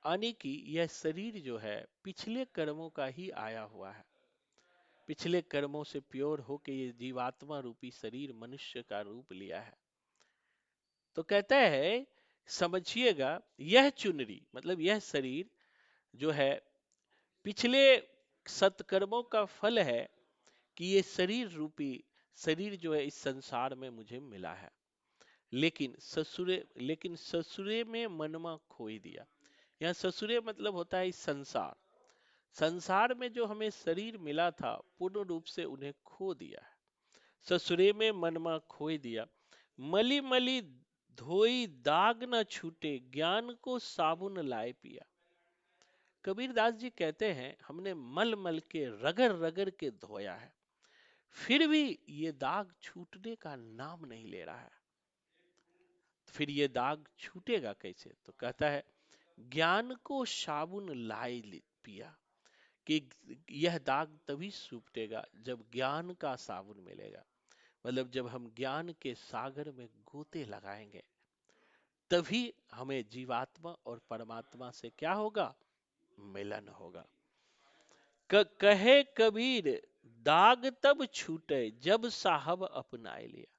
Speaker 1: यानी कि यह शरीर जो है पिछले कर्मों का ही आया हुआ है। पिछले कर्मों से प्योर होके ये जीवात्मा रूपी शरीर मनुष्य का रूप लिया है। तो कहता है समझिएगा, यह चुनरी मतलब यह शरीर जो है पिछले सत्कर्मों का फल है, कि ये शरीर रूपी शरीर जो है इस संसार में मुझे मिला है। लेकिन ससुरे में मनमा खोई दिया। यहाँ ससुरे मतलब होता है इस संसार, संसार में जो हमें शरीर मिला था पूर्ण रूप से उन्हें खो दिया है। ससुरे में मनमा खोई दिया, मली मली धोई दाग न छूटे, ज्ञान को साबुन लाए पिया। कबीरदास जी कहते हैं हमने मल मल के रगड़ रगड़ के धोया है, फिर भी ये दाग छूटने का नाम नहीं ले रहा है। फिर ये दाग छूटेगा कैसे? तो कहता है ज्ञान को साबुन लाए पिया, कि यह दाग तभी छूटेगा जब ज्ञान का साबुन मिलेगा। मतलब जब हम ज्ञान के सागर में गोते लगाएंगे, तभी हमें जीवात्मा और परमात्मा से क्या होगा? मिलन होगा। कहे कबीर, दाग तब छूटे जब साहब अपनाए लिया।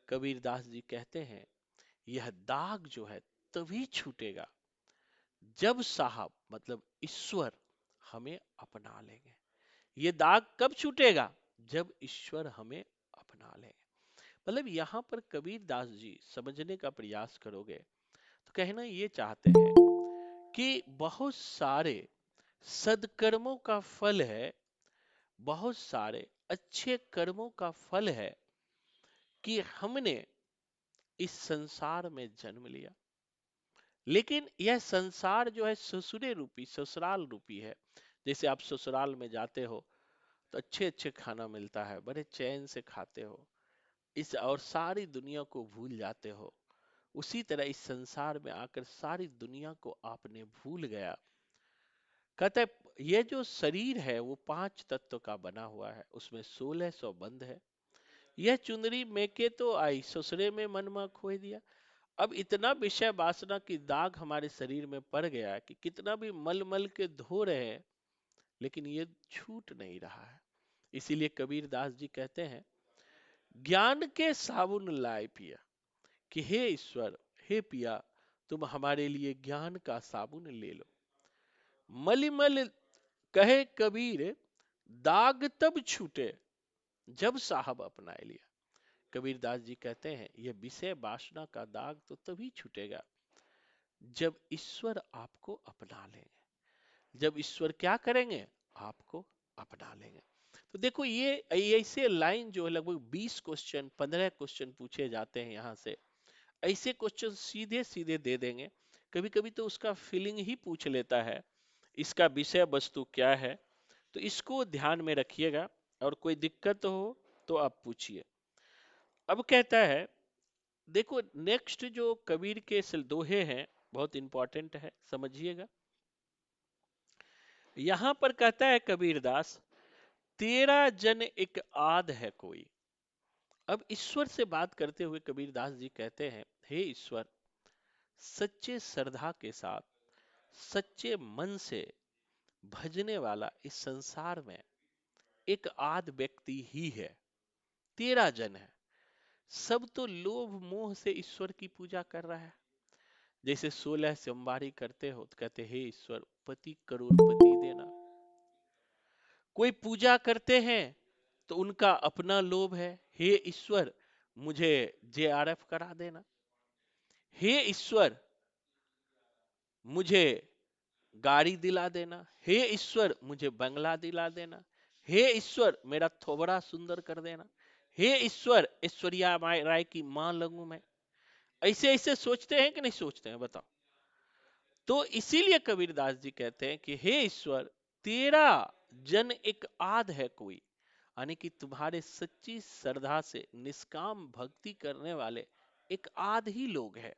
Speaker 1: कबीर दास जी कहते हैं, यह दाग जो है तभी छूटेगा जब साहब मतलब ईश्वर हमें अपना लेंगे। ये दाग कब छूटेगा? जब ईश्वर हमें अपना लेंगे। मतलब यहां पर कबीर दास जी समझने का प्रयास करोगे तो कहना ये चाहते हैं कि बहुत सारे सदकर्मों का फल है, बहुत सारे अच्छे कर्मों का फल है कि हमने इस संसार में जन्म लिया। लेकिन यह संसार जो है ससुरे रूपी, ससुराल रूपी है। जैसे आप ससुराल में जाते हो तो अच्छे अच्छे खाना मिलता है, बड़े चैन से खाते हो इस, और सारी दुनिया को भूल जाते हो। उसी तरह इस संसार में आकर सारी दुनिया को आपने भूल गया। कहते हैं ये जो शरीर है वो 5 तत्व का बना हुआ है, उसमें 1600 बंध है। यह चुनरी मेके तो आई, ससुरे में मनमा खोए दिया। अब इतना विषय वासना की दाग हमारे शरीर में पड़ गया है कि कितना भी मल मल के धो रहे हैं, लेकिन ये छूट नहीं रहा है। इसीलिए कबीर दास जी कहते हैं, ज्ञान के साबुन लाए पिया, कि हे ईश्वर, हे पिया, तुम हमारे लिए ज्ञान का साबुन ले लो। मलिमल कहे कबीर, दाग तब छूटे जब साहब अपनाए लिया। कबीर दास जी कहते हैं, यह विषय वासना का दाग तो तभी छूटेगा जब ईश्वर आपको अपना लेंगे। जब ईश्वर क्या करेंगे? आपको अपना लेंगे। तो देखो ये ऐसे लाइन जो है लगभग 20 क्वेश्चन 15 क्वेश्चन पूछे जाते हैं यहाँ से। ऐसे क्वेश्चन सीधे सीधे दे देंगे। कभी कभी तो उसका फीलिंग ही पूछ लेता है, इसका विषय वस्तु क्या है। तो इसको ध्यान में रखिएगा, और कोई दिक्कत हो तो आप पूछिए। अब कहता है, देखो नेक्स्ट जो कबीर के दोहे हैं बहुत इंपॉर्टेंट है, समझिएगा। यहां पर कहता है कबीरदास, तेरा जन एक आध है कोई। अब ईश्वर से बात करते हुए कबीरदास जी कहते हैं, हे ईश्वर, सच्चे श्रद्धा के साथ सच्चे मन से भजने वाला इस संसार में एक आध व्यक्ति ही है, तेरा जन है। सब तो लोभ मोह से ईश्वर की पूजा कर रहा है। जैसे 16 सोमवारी करते हो तो कहते, हे ईश्वर, पति करोड़पति देना। कोई पूजा करते हैं तो उनका अपना लोभ है, हे ईश्वर, मुझे जेआरएफ करा देना। हे ईश्वर, मुझे गाड़ी दिला देना। हे ईश्वर, मुझे बंगला दिला देना। हे ईश्वर, मेरा थोबड़ा सुंदर कर देना। हे ईश्वर, ऐश्वर्या राय की मां लगूं मैं। ऐसे ऐसे सोचते हैं कि नहीं सोचते हैं, बताओ। तो इसीलिए कबीरदास जी कहते हैं कि हे ईश्वर, तेरा जन एक आध है कोई, यानी कि तुम्हारे सच्ची श्रद्धा से निष्काम भक्ति करने वाले एक आध ही लोग हैं।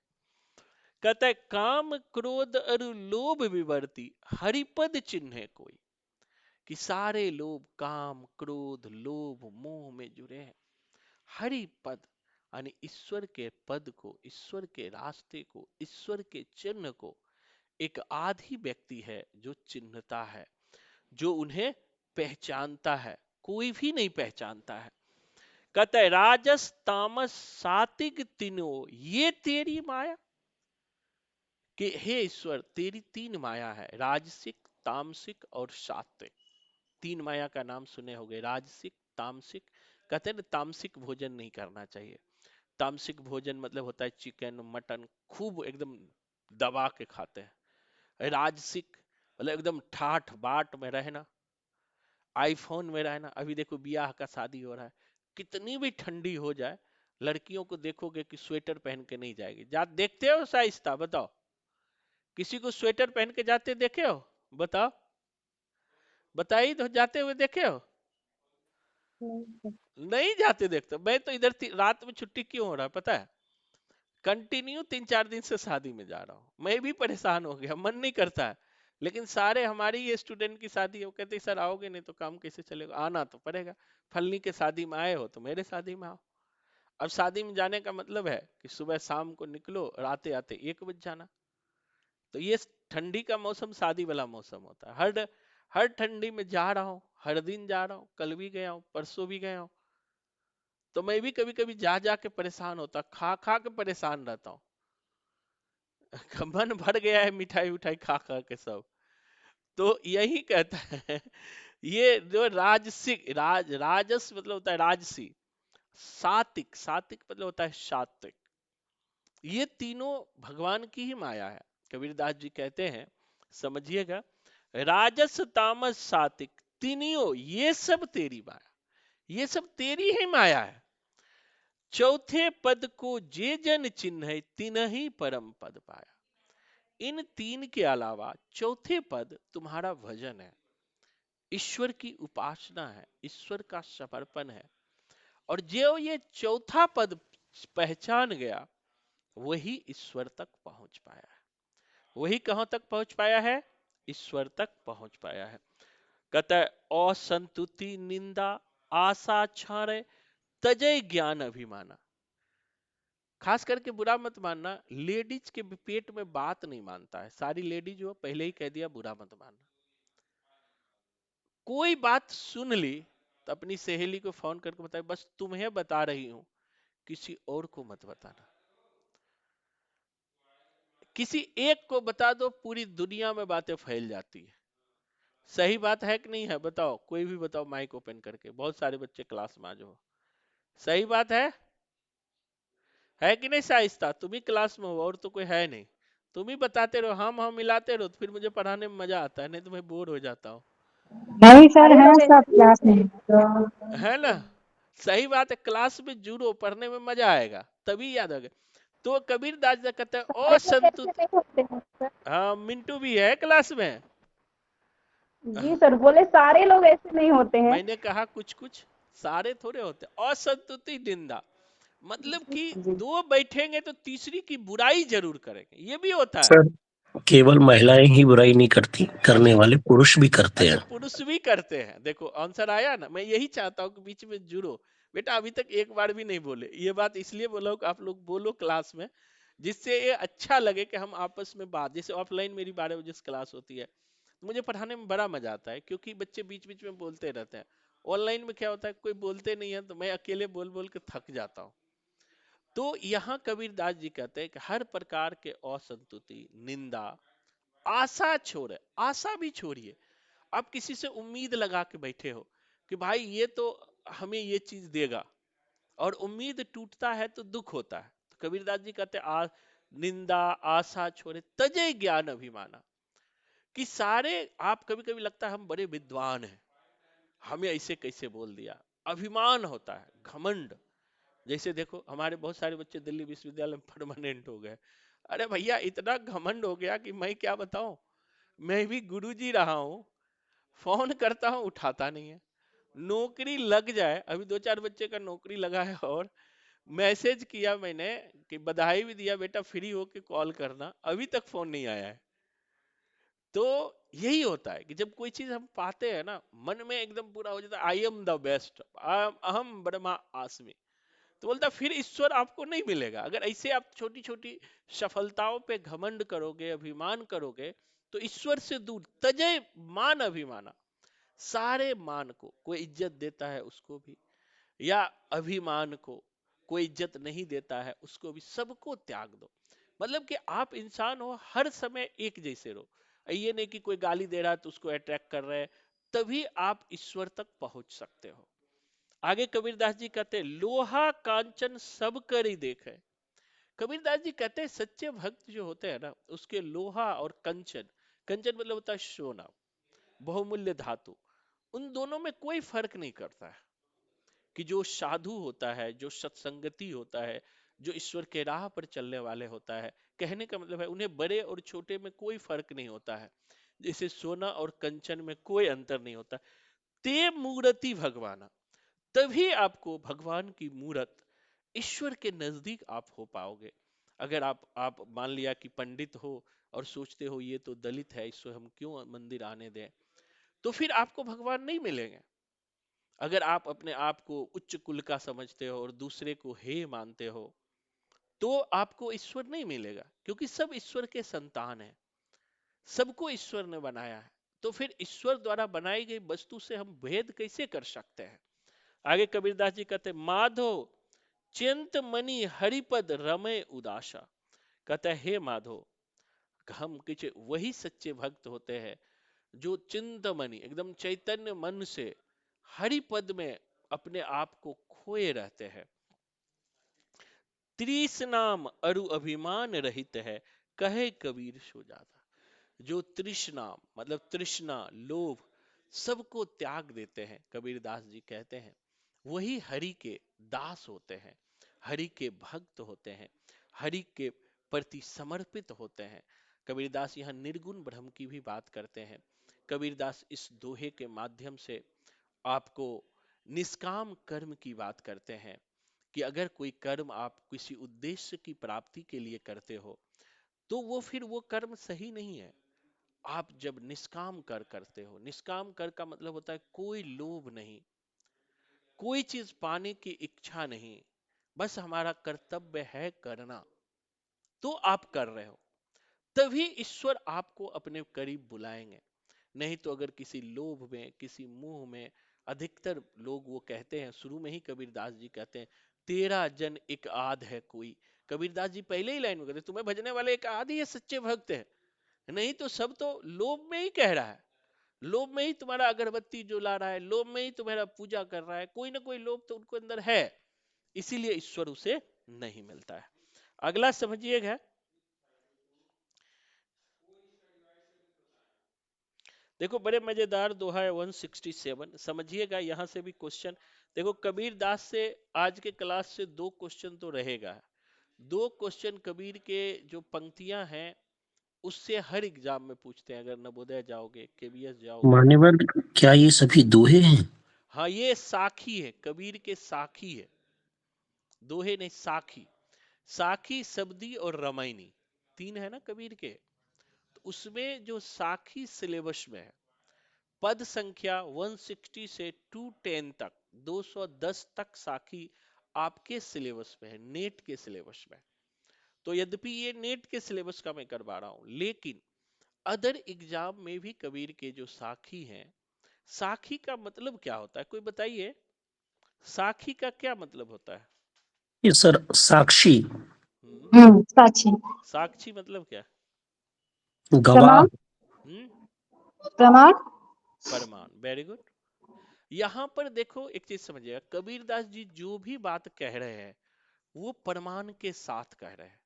Speaker 1: कहता है, काम क्रोध और लोभ विवर्ती हरिपद चिन्ह है कोई। कि सारे लोग काम क्रोध लोभ मोह में जुड़े हैं। हरि पद यानी ईश्वर के पद को, ईश्वर के रास्ते को, ईश्वर के चिन्ह को एक आधी व्यक्ति है जो चिन्हता है, जो उन्हें पहचानता है। कोई भी नहीं पहचानता है। कहता है, राजस तामस सात्विक तीनों ये तेरी माया। कि हे ईश्वर, तेरी 3 माया है, राजसिक, तामसिक और सात्विक। 3 माया का नाम सुने होंगे, राजसिक, तामसिक। कहते हैं ना, तामसिक भोजन नहीं करना चाहिए। तामसिक भोजन मतलब होता है चिकन मटन खूब एकदम दबा के खाते हैं। राजसिक मतलब एकदम ठाठ बाट में रहना, आईफोन में रहना। अभी देखो ब्याह का शादी हो रहा है, कितनी भी ठंडी हो जाए, लड़कियों को देखोगे कि स्वेटर पहन के नहीं जाएगी। जा देखते हो शाइस्ता, बताओ, किसी को स्वेटर पहन के जाते देखे हो? बताओ, बताइए तो, जाते हुए देखे हो?
Speaker 2: नहीं।
Speaker 1: नहीं जाते देखते। मैं तो इधर रात में छुट्टी क्यों हो रहा है पता है? कंटिन्यू 3-4 दिन से शादी में जा रहा हूं, मैं भी परेशान हो गया, मन नहीं करता है। लेकिन सारे हमारे ही स्टूडेंट की शादी है, वो कहते हैं सर आओगे नहीं तो काम कैसे चलेगा, आना तो पड़ेगा। फलनी के शादी में आए हो तो मेरे शादी में आओ। अब शादी में जाने का मतलब है कि सुबह शाम को निकलो और आते आते 1 बज जाना। तो ये ठंडी का मौसम शादी वाला मौसम होता है। हर हर ठंडी में जा रहा हूँ, हर दिन जा रहा हूँ, कल भी गया हूँ, परसों भी गया हूँ। तो मैं भी कभी कभी जा जा के परेशान होता, खा खा के परेशान रहता हूँ। मन भर गया है मिठाई उठाई खा खा के सब। तो यही कहता है ये जो राजसिक राजस मतलब होता है राजसी, सात्विक सात्विक मतलब होता है सात्विक। ये तीनों भगवान की ही माया है। कबीरदास जी कहते हैं, समझिएगा, राजस तामस सात्विक तीनियों ये सब तेरी माया, ये सब तेरी ही माया है। चौथे पद को जे जन चिन्ह तिनहि परम पद पाया। इन तीन के अलावा चौथे पद तुम्हारा भजन है, ईश्वर की उपासना है, ईश्वर का समर्पण है। और जो ये चौथा पद पहचान गया वही ईश्वर तक पहुंच पाया है। वही कहां तक पहुंच पाया है? ईश्वर तक पहुंच पाया है। कहता है असंतुति निंदा आशा क्षण तजय ज्ञान अभिमाना। खास करके बुरा मत मानना, लेडीज के पेट में बात नहीं मानता है। सारी लेडीज जो पहले ही कह दिया बुरा मत मानना। कोई बात सुन ली तो अपनी सहेली को फोन करके बताए बस तुम्हें बता रही हूं, किसी और को मत बताना। किसी एक को बता दो पूरी दुनिया में बातें फैल जाती है। सही बात है कि नहीं है? बताओ, कोई भी बताओ माइक ओपन करके, बहुत सारे बच्चे क्लास में आज हो। सही बात है कि नहीं शाइस्ता? तुम ही क्लास में हो और तो कोई है नहीं। तुम ही बताते रहो, हम मिलाते रहो, तो फिर मुझे पढ़ाने में मजा आता है, नहीं तो मैं बोर हो जाता हूँ।
Speaker 2: नहीं सर, है सब क्लास में तो।
Speaker 1: है ना? सही बात है, क्लास में जुड़ो, पढ़ने में मजा आएगा, तभी याद होगा। तो कबीर दास जी कहते हैं
Speaker 2: सारे लोग ऐसे
Speaker 1: असंतुत।
Speaker 2: नहीं होते हैं सर।
Speaker 1: हाँ, मिंटू भी है क्लास में।
Speaker 2: जी सर, बोले सारे लोग ऐसे नहीं होते हैं।
Speaker 1: मैंने कहा कुछ कुछ, सारे थोड़े होते। असंतुति निंदा मतलब कि
Speaker 2: जी।
Speaker 1: दो बैठेंगे तो तीसरी की बुराई जरूर करेंगे, ये भी होता है।
Speaker 3: सर, केवल महिलाएं ही बुराई नहीं करती, करने वाले पुरुष भी करते
Speaker 1: अच्छा,
Speaker 3: हैं।
Speaker 1: पुरुष भी करते हैं। देखो आंसर आया ना। मैं यही चाहता हूँ कि बीच में जुड़ो। बेटा अभी तक एक बार भी नहीं बोले, ये बात इसलिए बोला हूं कि आप लोग बोलो क्लास में, जिससे ये अच्छा लगे कि हम आपस में बात। जैसे ऑफलाइन मेरी 12 बजे से क्लास होती है, तो मुझे पढ़ाने में बड़ा मजा आता है क्योंकि बच्चे बीच बीच में बोलते रहते हैं। ऑनलाइन में क्या होता है, कोई बोलते नहीं है तो मैं अकेले बोल बोल के थक जाता हूँ। तो यहाँ कबीर दास जी कहते हैं कि हर प्रकार के असंतुति निंदा आशा छोड़े, आशा भी छोड़िए। आप किसी से उम्मीद लगा के बैठे हो कि भाई ये तो हमें ये चीज देगा, और उम्मीद टूटता है तो दुख होता है। तो कबीरदास जी कहते हैं निंदा आशा छोड़े तजय ज्ञान अभिमाना। कि सारे, आप कभी कभी लगता है हम बड़े विद्वान हैं, हमें ऐसे कैसे बोल दिया, अभिमान होता है, घमंड। जैसे देखो हमारे बहुत सारे बच्चे दिल्ली विश्वविद्यालय में परमानेंट हो गए। अरे भैया इतना घमंड हो गया कि मैं क्या बताऊं। मैं भी गुरुजी रहा हूं, फोन करता हूं उठाता नहीं है। नौकरी लग जाए, अभी 2 4 बच्चे का नौकरी लगा है, और मैसेज किया मैंने कि बधाई भी दिया बेटा, फ्री होके कॉल करना, अभी तक फोन नहीं आया है। तो यही होता है कि जब कोई चीज हम पाते हैं ना, मन में एकदम पूरा हो जाता है, आई एम द बेस्ट, अहम ब्रह्मा आसमी। तो बोलता फिर ईश्वर आपको नहीं मिलेगा। अगर ऐसे आप छोटी छोटी सफलताओं पे घमंड करोगे, अभिमान करोगे, तो ईश्वर से दूर तजय मान अभिमाना। सारे मान को कोई इज्जत देता है उसको भी, या अभिमान को कोई इज्जत नहीं देता है उसको भी, सबको त्याग दो। मतलब कि आप इंसान हो, हर समय एक जैसे रहो। ये नहीं कि कोई गाली दे रहा है तो उसको अट्रैक्ट कर रहे हैं, तभी आप ईश्वर तक पहुंच सकते हो। आगे कबीरदास जी कहते हैं लोहा कांचन सब कर ही देखे। कबीरदास जी कहते हैं सच्चे भक्त जो होते हैं ना, उसके लोहा और कंचन, कंचन मतलब होता है सोना, बहुमूल्य धातु, उन दोनों में कोई फर्क नहीं करता है। कि जो साधु होता है, जो सत्संगति होता है, जो ईश्वर के राह पर चलने वाले होता है, कहने का मतलब है उन्हें बड़े और छोटे में कोई फर्क नहीं होता है। जैसे सोना और कंचन में कोई अंतर नहीं होता। ते मूर्ति भगवाना, तभी आपको भगवान की मूरत, ईश्वर के नजदीक आप हो पाओगे। अगर आप मान लिया कि पंडित हो और सोचते हो ये तो दलित है, इसको हम क्यों मंदिर आने दें, तो फिर आपको भगवान नहीं मिलेंगे। अगर आप अपने आप को उच्च कुल का समझते हो और दूसरे को हे मानते हो, तो आपको ईश्वर नहीं मिलेगा, क्योंकि सब ईश्वर के संतान हैं, सबको ईश्वर ने बनाया है। तो फिर ईश्वर द्वारा बनाई गई वस्तु से हम भेद कैसे कर सकते हैं। आगे कबीरदास जी कहते हैं, माधो चिंत मणि हरिपद रमय उदासा। कहता है हे माधो, हम कुछ वही सच्चे भक्त होते हैं जो चिंतमणि एकदम चैतन्य मन से हरि पद में अपने आप को खोए रहते हैं। तृष्णाम अरु अभिमान रहित है, कहे कबीर सो जाता। जो तृष्णा मतलब तृष्णा, लोभ, सबको त्याग देते हैं, कबीरदास जी कहते हैं, वही हरि के दास होते हैं, हरि के भक्त होते हैं, हरि के प्रति समर्पित होते हैं। कबीरदास यहाँ निर्गुण ब्रह्म की भी बात करते हैं। कबीरदास इस दोहे के माध्यम से आपको निष्काम कर्म की बात करते हैं कि अगर कोई कर्म आप किसी उद्देश्य की प्राप्ति के लिए करते हो, तो वो फिर वो कर्म सही नहीं है। आप जब निष्काम कर करते हो, निष्काम कर का मतलब होता है कोई लोभ नहीं, कोई चीज पाने की इच्छा नहीं, बस हमारा कर्तव्य है करना, तो आप कर रहे हो, तभी ईश्वर आपको अपने करीब बुलाएंगे। नहीं तो अगर किसी लोभ में, किसी मोह में, अधिकतर लोग वो कहते हैं, शुरू में ही कबीरदास जी कहते हैं, तेरा जन एक आध है कोई। कबीरदास जी पहले ही लाइन में कहते हैं, तुम्हें भजने वाले एक आध ही है सच्चे भक्त है, नहीं तो सब तो लोभ में ही कह रहा है, लोभ में ही तुम्हारा अगरबत्ती जला रहा है, लोभ में ही तुम्हारा पूजा कर रहा है, कोई ना कोई लोभ तो उनको अंदर है, इसीलिए ईश्वर उसे नहीं मिलता है। अगला समझिएगा, देखो बड़े मजेदार दोहा है 167, समझिएगा, यहां से भी क्वेश्चन। देखो कबीर दास से आज के क्लास से 2 क्वेश्चन तो रहेगा, 2 क्वेश्चन कबीर के जो पंक्तियां हैं उससे हर एग्जाम में पूछते हैं, अगर नवोदय जाओगे, केबीएस जाओगे।
Speaker 3: मान्यवर, क्या ये सभी दोहे हैं?
Speaker 1: हाँ, ये साखी है, कबीर के साखी है, दोहे नहीं साखी। साखी, शब्दी और रामायणी, 3 है ना कबीर के, तो उसमें जो साखी सिलेबस में है, पद संख्या 160 से 210 तक, 210 तक साखी आपके सिलेबस में है, नेट के सिलेबस में। तो यद्यपि ये नेट के सिलेबस का मैं करवा रहा हूं, लेकिन अदर एग्जाम में भी कबीर के जो साखी हैं, साखी का मतलब क्या होता है, कोई बताइए, साखी का क्या मतलब होता है?
Speaker 3: ये सर साक्षी,
Speaker 2: साक्षी।
Speaker 1: साक्षी मतलब क्या?
Speaker 3: गवाह।
Speaker 2: प्रमाण।
Speaker 1: हम्म
Speaker 2: प्रमाण।
Speaker 1: प्रमाण, वेरी गुड। यहां पर देखो एक चीज समझिएगा, कबीरदास जी जो भी बात कह रहे हैं वो प्रमाण के साथ कह रहे हैं।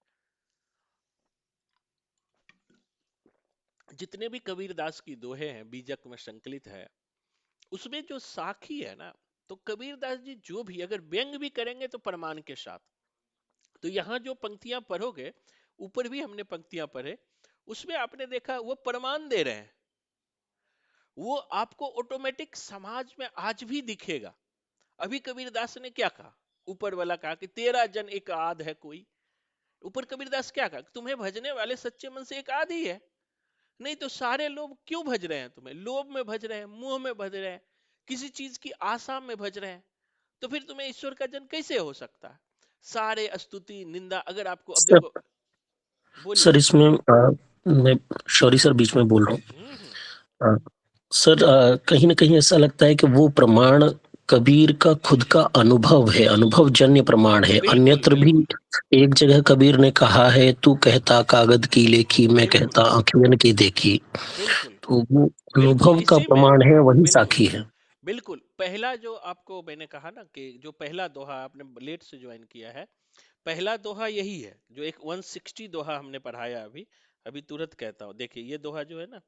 Speaker 1: जितने भी कबीरदास की दोहे हैं, बीजक में संकलित है, उसमें जो साखी है ना, तो कबीरदास जी जो भी अगर व्यंग भी करेंगे तो प्रमाण के साथ। तो यहाँ जो पंक्तियां पढ़ोगे, ऊपर भी हमने पंक्तियां पढ़े, उसमें आपने देखा वो प्रमाण दे रहे हैं, वो आपको ऑटोमेटिक समाज में आज भी दिखेगा। अभी कबीरदास ने क्या कहा, ऊपर वाला कहा कि तेरा जन एक आध है कोई, ऊपर कबीरदास क्या कहा, तुम्हें भजने वाले सच्चे मन से एक आध ही है, नहीं तो सारे लोग क्यों भज रहे हैं तुम्हें, लोभ में भज रहे हैं, मुंह में भज रहे हैं, किसी चीज की आशा में भज रहे हैं, तो फिर तुम्हें ईश्वर का जन कैसे हो सकता है। सारे स्तुति निंदा, अगर आपको अब
Speaker 3: सर,
Speaker 1: देखो, बोलिए।
Speaker 3: सर इसमें मैं सॉरी सर, बीच में बोल रहा
Speaker 1: हम्म।
Speaker 3: हूँ। सर कहीं ना कहीं ऐसा लगता है कि वो प्रमाण कबीर का खुद का अनुभव है, अनुभव जन्य प्रमाण है।
Speaker 1: बिल्कुल
Speaker 3: अन्यत्र भी
Speaker 1: बिल्कुल
Speaker 3: एक जगह कबीर ने कहा है, तू कहता कागज की लेखी, मैं
Speaker 1: बिल्कुल
Speaker 3: कहता आंखियन की देखी।
Speaker 1: बिल्कुल
Speaker 3: तो वो
Speaker 1: बिल्कुल
Speaker 3: अनुभव का
Speaker 1: इसी में,
Speaker 3: प्रमाण है, वही
Speaker 1: बिल्कुल
Speaker 3: साखी है।
Speaker 1: बिल्कुल। पहला जो आपको मैंने कहा ना कि जो पहला दोहा आपने लेट से ज्वाइन किया है, पहला दोहा यही है जो एक 160 दोहा हमने पढ़ाया अभी, अभी तुरंत कहता हूँ, देखिए ये दोहा जो है ना,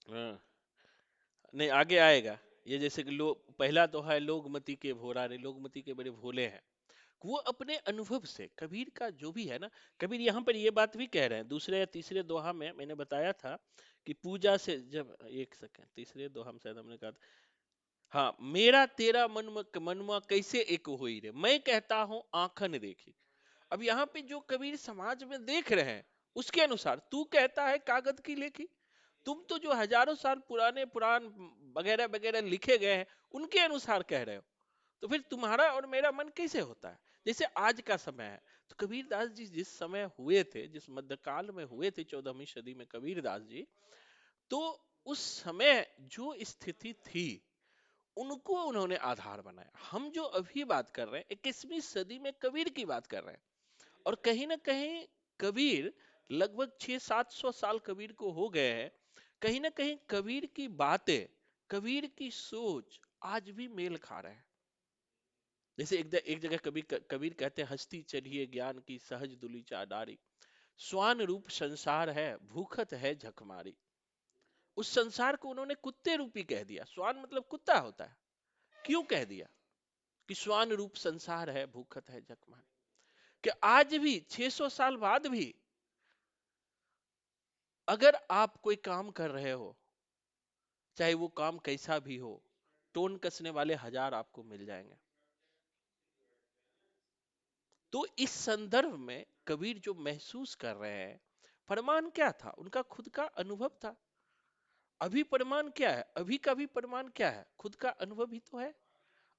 Speaker 1: हाँ, नहीं आगे आएगा। ये जैसे कि लोग, पहला दोहा है, लोगमती के भोरा रे, लोगमती के बड़े भोले हैं। वो अपने अनुभव से, कबीर का जो भी है ना, कबीर यहाँ पर ये बात भी कह रहे हैं, दूसरे या तीसरे दोहा में मैंने बताया था कि पूजा से जब, एक सेकंड, तीसरे दोहा में शायद हमने कहा था, हाँ, मेरा तेरा मनुआ कैसे एक होई रे, मैं कहता हूं आंखन देखी। अब यहाँ पे जो कबीर समाज में देख रहे हैं, उसके अनुसार तू कहता है कागज की लेखी, तुम तो जो हजारों साल पुराने पुराण वगैरह वगैरह लिखे गए हैं उनके अनुसार कह रहे हो, तो फिर तुम्हारा और मेरा मन कैसे होता है? जैसे आज का समय है, तो कबीरदास जी जिस समय हुए थे, जिस मध्यकाल में हुए थे 14वीं सदी में कबीरदास जी, तो उस समय जो स्थिति थी उनको उन्होंने आधार बनाया। हम जो अभी बात कर रहे हैं 21वीं सदी में कबीर की बात कर रहे हैं, और कहीं ना कहीं कबीर लगभग 600-700 साल कबीर को हो गए हैं। कहीं ना कहीं कबीर की बातें, कबीर की सोच आज भी मेल खा रहे हैं। जैसे एक जगह कबीर कहते हैं, हस्ती चढ़िए ज्ञान की सहज दुली चाडारी, स्वान रूप संसार है भूखत है झकमारी। उस संसार को उन्होंने कुत्ते रूपी कह दिया। स्वान मतलब कुत्ता होता है। क्यों कह दिया कि स्वान रूप संसार है भूखत है झकमारी? कि आज भी 600 साल बाद भी अगर आप कोई काम कर रहे हो, चाहे वो काम कैसा भी हो, टोन कसने वाले हजार आपको मिल जाएंगे। तो इस संदर्भ में कबीर जो महसूस कर रहे हैं, प्रमाण क्या था? उनका खुद का अनुभव था। अभी प्रमाण क्या है? अभी का भी प्रमाण क्या है? खुद का अनुभव ही तो है।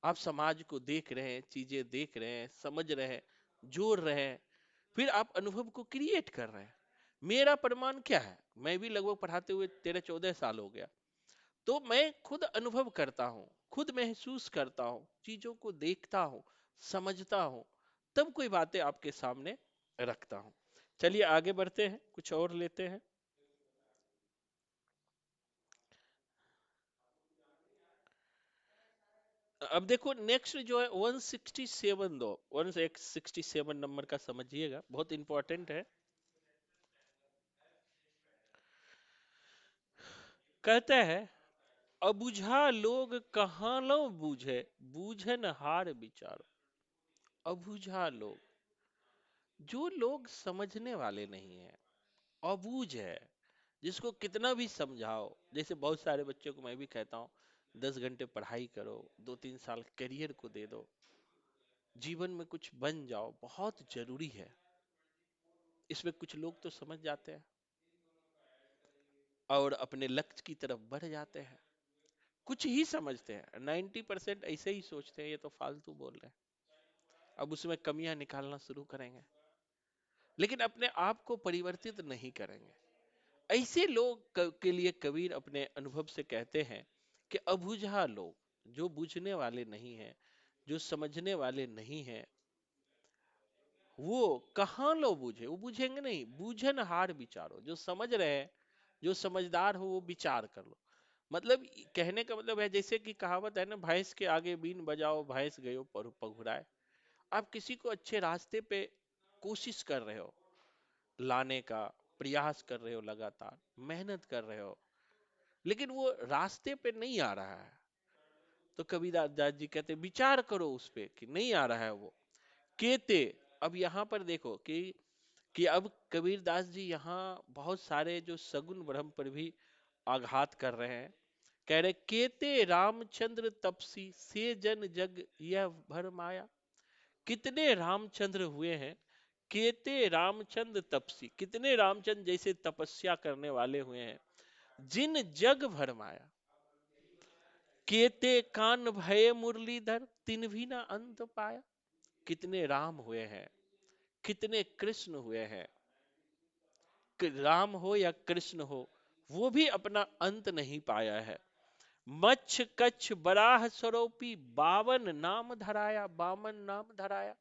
Speaker 1: आप समाज को देख रहे हैं, चीजें देख रहे हैं, समझ रहे हैं, जोड़ रहे हैं, फिर आप अनुभव को क्रिएट कर रहे हैं। मेरा प्रमाण क्या है? मैं भी लगभग पढ़ाते हुए 13-14 साल हो गया, तो मैं खुद अनुभव करता हूं, खुद महसूस करता हूं, चीजों को देखता हूं, समझता हूं, तब कोई बातें आपके सामने रखता हूं। चलिए आगे बढ़ते हैं, कुछ और लेते हैं। अब देखो नेक्स्ट जो है 167, दो 167 नंबर का समझिएगा, बहुत इंपॉर्टेंट है। कहते हैं, अबुझा लोग कहाँ लो बूझे, बूझन हार विचारो। अबुझा लोग, जो लोग समझने वाले नहीं है, अबूझ है, जिसको कितना भी समझाओ। जैसे बहुत सारे बच्चों को मैं भी कहता हूँ 10 घंटे पढ़ाई करो, 2-3 साल करियर को दे दो, जीवन में कुछ बन जाओ, बहुत जरूरी है। इसमें कुछ लोग तो समझ जाते हैं और अपने लक्ष्य की तरफ बढ़ जाते हैं। कुछ ही समझते हैं, 90% ऐसे ही सोचते हैं ये तो फालतू बोल रहे हैं, अब उसमें कमियां निकालना शुरू करेंगे, लेकिन अपने आप को परिवर्तित नहीं करेंगे। ऐसे लोग के लिए कबीर अपने अनुभव से कहते हैं कि अबुझा लोग, जो बूझने वाले नहीं हैं, जो समझने वाले नहीं हैं, वो कहाँ लो बूझे, वो बूझेंगे नहीं। बूझन हार विचारो, जो समझ रहे हैं, जो समझदार हो वो विचार कर लो। मतलब कहने का मतलब है, जैसे कि कहावत है ना, भैंस के आगे बीन बजाओ भैंस गयो पगुराए। आप किसी को अच्छे रास्ते पे कोशिश कर रहे हो लाने का, प्रयास कर रहे हो, लगातार मेहनत कर रहे हो, लेकिन वो रास्ते पे नहीं आ रहा है, तो कबीरदास दास जी कहते विचार करो उस पे कि नहीं आ रहा है वो। केते, अब यहाँ पर देखो कि अब कबीरदास जी यहाँ बहुत सारे जो सगुन ब्रह्म पर भी आघात कर रहे हैं। कह रहे, केते रामचंद्र तपसी से जन जग यह भर माया। कितने रामचंद्र हुए हैं, केते रामचंद्र तपसी, कितने रामचंद्र जैसे तपस्या करने वाले हुए हैं, जिन जग भर माया। केते कान भये मुरलीधर तिन भी ना अंत पाया। कितने राम हुए हैं, कितने कृष्ण हुए हैं, राम हो या कृष्ण हो, वो भी अपना अंत नहीं पाया है। मच्छ कच्छ बराह स्वरूपी बावन नाम धराया, बामन नाम धराया।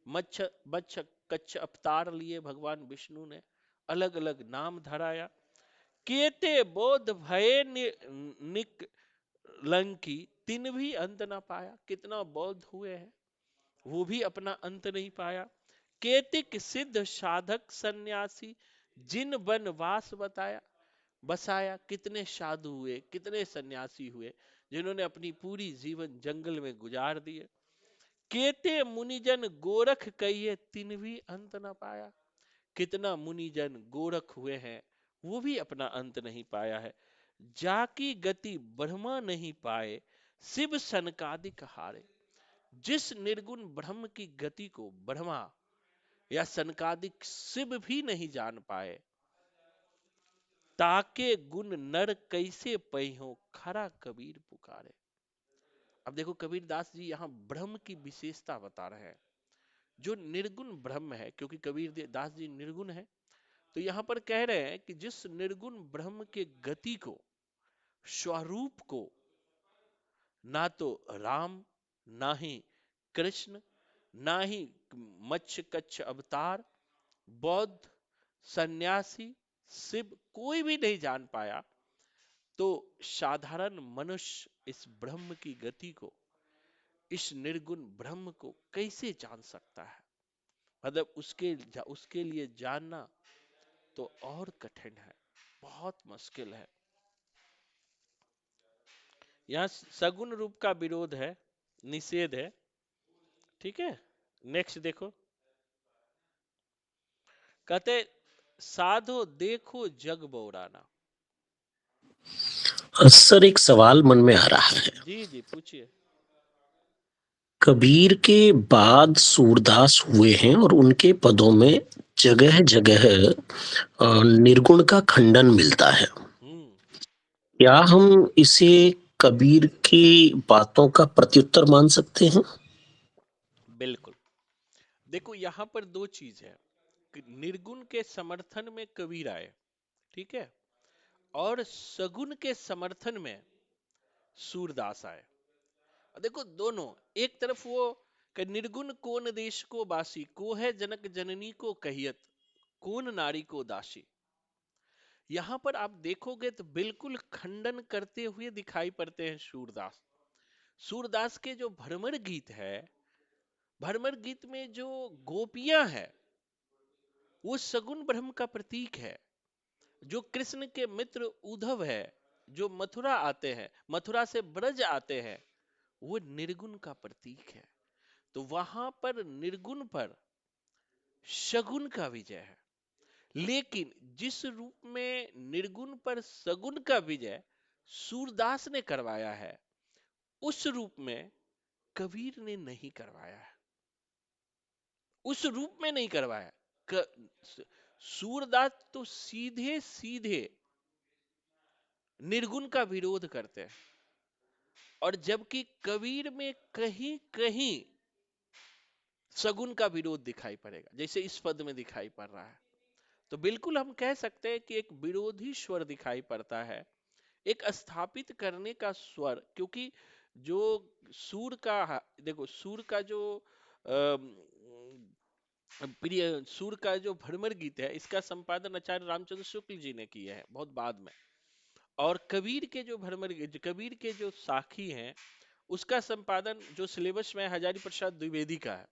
Speaker 1: मच्छ मच्छ कच्छ अवतार लिए भगवान विष्णु ने, अलग अलग नाम धराया। केते बोध भये लंकी तिन भी अंत ना पाया। कितना बौद्ध हुए हैं, वो भी अपना अंत नहीं पाया। केतिक सिद्ध साधक सन्यासी जिन वनवास बताया बसाया। कितने साधु हुए, कितने सन्यासी हुए, जिन्होंने अपनी पूरी जीवन जंगल में गुजार दिए। केते मुनिजन गोरख कहिए तिन भी अंत न पाया। कितना मुनिजन गोरख हुए हैं, वो भी अपना अंत नहीं पाया है। जाकी गति ब्रह्मा नहीं पाए शिव सनकादिक हारे। जिस निर्गुण ब्रह्म की गति को ब्रह्मा या सनकादिक शिव भी नहीं जान पाए, ताके गुण नर कैसे पैहो, खरा कबीर पुकारे। अब देखो कबीर दास जी यहाँ ब्रह्म की विशेषता बता रहे हैं, जो निर्गुण ब्रह्म है, क्योंकि कबीर दास जी निर्गुण है, तो यहां पर कह रहे हैं कि जिस निर्गुण ब्रह्म के गति को, स्वरूप को, ना तो राम, ना ही कृष्ण, ना ही मत्स्य कच्छ अवतार, बौद्ध, सन्यासी, शिव, कोई भी नहीं जान पाया, तो साधारण मनुष्य इस ब्रह्म की गति को, इस निर्गुण ब्रह्म को कैसे जान सकता है। मतलब उसके लिए जानना तो और कठिन है, बहुत मुश्किल है। यहाँ सगुण रूप का विरोध है, निषेध है, ठीक है। नेक्स्ट देखो, कहते साधो देखो जग बौराना।
Speaker 3: सर एक सवाल मन में आ रहा है,
Speaker 1: जी जी पूछिए।
Speaker 3: कबीर के बाद सूरदास हुए हैं और उनके पदों में जगह जगह निर्गुण का खंडन मिलता है।
Speaker 1: हम्म।
Speaker 3: क्या हम इसे कबीर की बातों का प्रत्युत्तर मान सकते हैं?
Speaker 1: बिल्कुल। देखो यहाँ पर दो चीज है, कि निर्गुण के समर्थन में कबीर आए, ठीक है, और सगुण के समर्थन में सूरदास आए। देखो दोनों, एक तरफ वो कि निर्गुण कोन देश को बासी, को है जनक जननी को कहियत, कौन नारी को दासी। यहां पर आप देखोगे तो बिल्कुल खंडन करते हुए दिखाई पड़ते हैं सूरदास। सूरदास के जो भ्रमर गीत है, भ्रमर गीत में जो गोपियां है, वो सगुण ब्रह्म का प्रतीक है। जो कृष्ण के मित्र उद्धव है, जो मथुरा आते हैं, मथुरा से ब्रज आते हैं, वो निर्गुण का प्रतीक है। तो वहां पर निर्गुण पर सगुण का विजय है। लेकिन जिस रूप में निर्गुण पर सगुण का विजय सूरदास ने करवाया है, उस रूप में कबीर ने नहीं करवाया है, उस रूप में नहीं करवाया। सूरदास तो सीधे सीधे निर्गुण का विरोध करते हैं, और जबकि कबीर में कहीं कहीं सगुण का विरोध दिखाई पड़ेगा, जैसे इस पद में दिखाई पड़ रहा है। तो बिल्कुल हम कह सकते हैं कि एक विरोधी स्वर दिखाई पड़ता है, एक स्थापित करने का स्वर। क्योंकि जो सूर का, देखो सूर का जो अम, प्रिय सूर का जो भ्रमर गीत है, इसका संपादन आचार्य रामचंद्र शुक्ल जी ने किया है बहुत बाद में। और कबीर के जो कबीर के जो साखी हैं, उसका संपादन जो सिलेबस में हजारी प्रसाद द्विवेदी का है।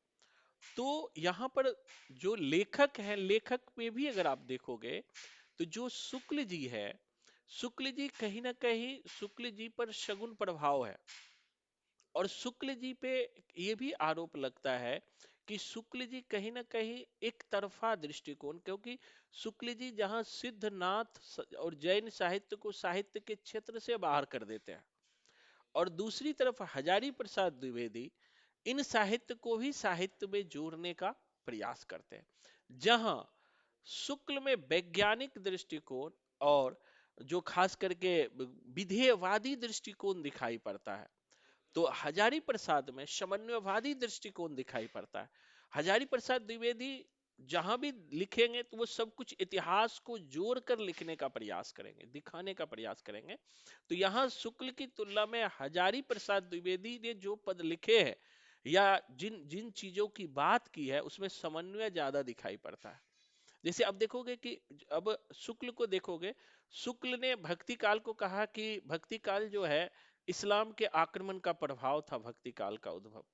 Speaker 1: तो यहाँ पर जो लेखक है, लेखक में भी अगर आप देखोगे तो जो शुक्ल जी है, शुक्ल जी कहीं ना कहीं शुक्ल जी पर शगुन प्रभाव है। और शुक्ल जी पे ये भी आरोप लगता है कि शुक्ल जी कहीं ना कहीं एक तरफा दृष्टिकोण, क्योंकि शुक्ल जी जहां सिद्धनाथ और जैन साहित्य को साहित्य के क्षेत्र से बाहर कर देते हैं, और दूसरी तरफ हजारी प्रसाद द्विवेदी इन साहित्य को भी साहित्य में जोड़ने का प्रयास करते हैं। जहां शुक्ल में वैज्ञानिक दृष्टिकोण और जो खास करके विधेयवादी दृष्टिकोण दिखाई पड़ता है, तो हजारी प्रसाद में समन्वयवादी दृष्टिकोण दिखाई पड़ता है। हजारी प्रसाद द्विवेदी जहां भी लिखेंगे तो वो सब कुछ इतिहास को जोड़कर लिखने का प्रयास करेंगे, दिखाने का प्रयास करेंगे। तो यहाँ शुक्ल की तुलना में हजारी प्रसाद द्विवेदी ने जो पद लिखे हैं या जिन जिन चीजों की बात की है, उसमें समन्वय ज्यादा दिखाई पड़ता है। जैसे अब देखोगे कि अब शुक्ल को देखोगे, शुक्ल ने भक्ति काल को कहा कि भक्ति काल जो है, इस्लाम के आक्रमण का प्रभाव था भक्ति काल का उद्भव,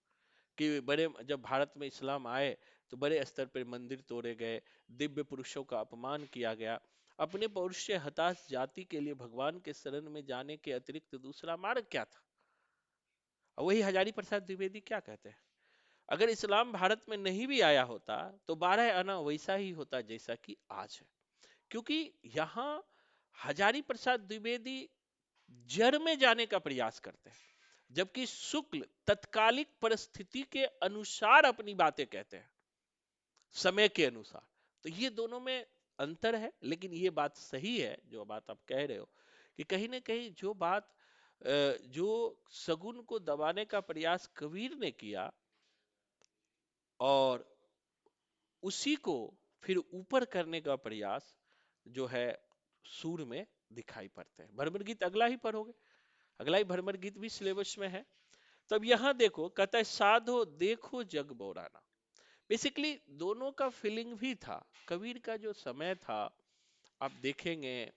Speaker 1: कि बड़े जब भारत में इस्लाम आए तो बड़े स्तर पर मंदिर तोड़े गए, दिव्य पुरुषों का अपमान किया गया। अपने पौरुष से हताश जाति के लिए भगवान के शरण में जाने के अतिरिक्त दूसरा मार्ग क्या था। और वही हजारी प्रसाद द्विवेदी क्या कहते हैं, अगर इस्लाम भारत में नहीं भी आया होता तो 12 आना वैसा ही होता जैसा कि आज है। क्योंकि यहाँ हजारी प्रसाद द्विवेदी जड़ में जाने का प्रयास करते हैं, जबकि शुक्ल तत्कालिक परिस्थिति के अनुसार अपनी बातें कहते हैं। समय के अनुसार। तो ये दोनों में अंतर है, लेकिन ये बात सही है जो बात आप कह रहे हो कि कहीं ना कहीं जो बात जो सगुन को दबाने का प्रयास कबीर ने किया और उसी को फिर ऊपर करने का प्रयास जो है सूर में दिखाई पड़ते हैं। भ्रमर गीत अगला ही पढ़ोगे, अगला ही भ्रमर गीत भी सिलेबस में है। तब यहां देखो, कहता है साधो देखो जग बोराना। बेसिकली दोनों का फीलिंग भी था। कबीर का जो समय था, आप देखेंगे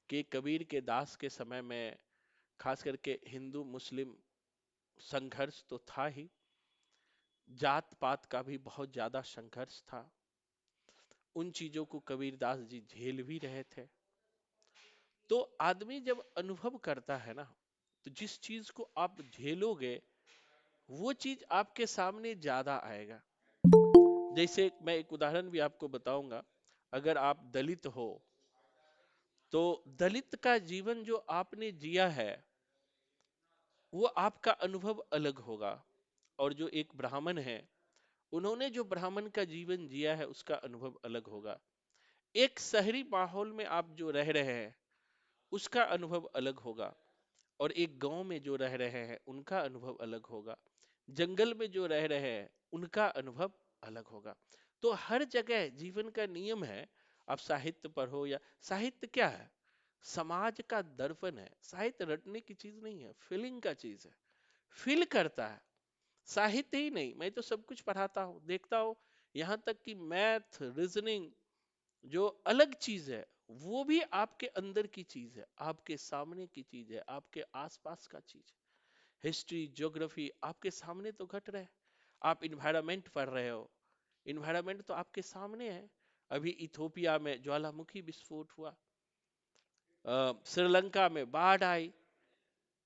Speaker 1: कि कबीर के दास के समय में खास करके हिंदू मुस्लिम संघर्ष तो था ही, जात पात का भी बहुत ज्यादा संघर्ष था। उन चीजों को कबीर दास जी झेल भी रहे थे। तो आदमी जब अनुभव करता है ना, तो जिस चीज को आप झेलोगे वो चीज आपके सामने ज्यादा आएगा। जैसे मैं एक उदाहरण भी आपको बताऊंगा, अगर आप दलित हो तो दलित का जीवन जो आपने जिया है वो आपका अनुभव अलग होगा, और जो एक ब्राह्मण है उन्होंने जो ब्राह्मण का जीवन जिया है उसका अनुभव अलग होगा। एक शहरी माहौल में आप जो रह रहे हैं उसका अनुभव अलग होगा, और एक गांव में जो रह रहे हैं उनका अनुभव अलग होगा, जंगल में जो रह रहे हैं उनका अनुभव अलग होगा। तो हर जगह जीवन का नियम है। आप साहित्य पढ़ो, या साहित्य क्या है, समाज का दर्पण है। साहित्य रटने की चीज नहीं है, फीलिंग का चीज है, फील करता है। साहित्य ही नहीं, मैं तो सब कुछ पढ़ाता हूँ, देखता हूँ, यहाँ तक कि मैथ रीजनिंग जो अलग चीज है वो भी आपके अंदर की चीज है, आपके सामने की चीज है, आपके आसपास का चीज है। हिस्ट्री ज्योग्राफी आपके सामने तो घट रहे हैं। आप इन्वायरमेंट पढ़ रहे हो, इन्वायरमेंट तो आपके सामने है। अभी इथोपिया में ज्वालामुखी विस्फोट हुआ, श्रीलंका में बाढ़ आई,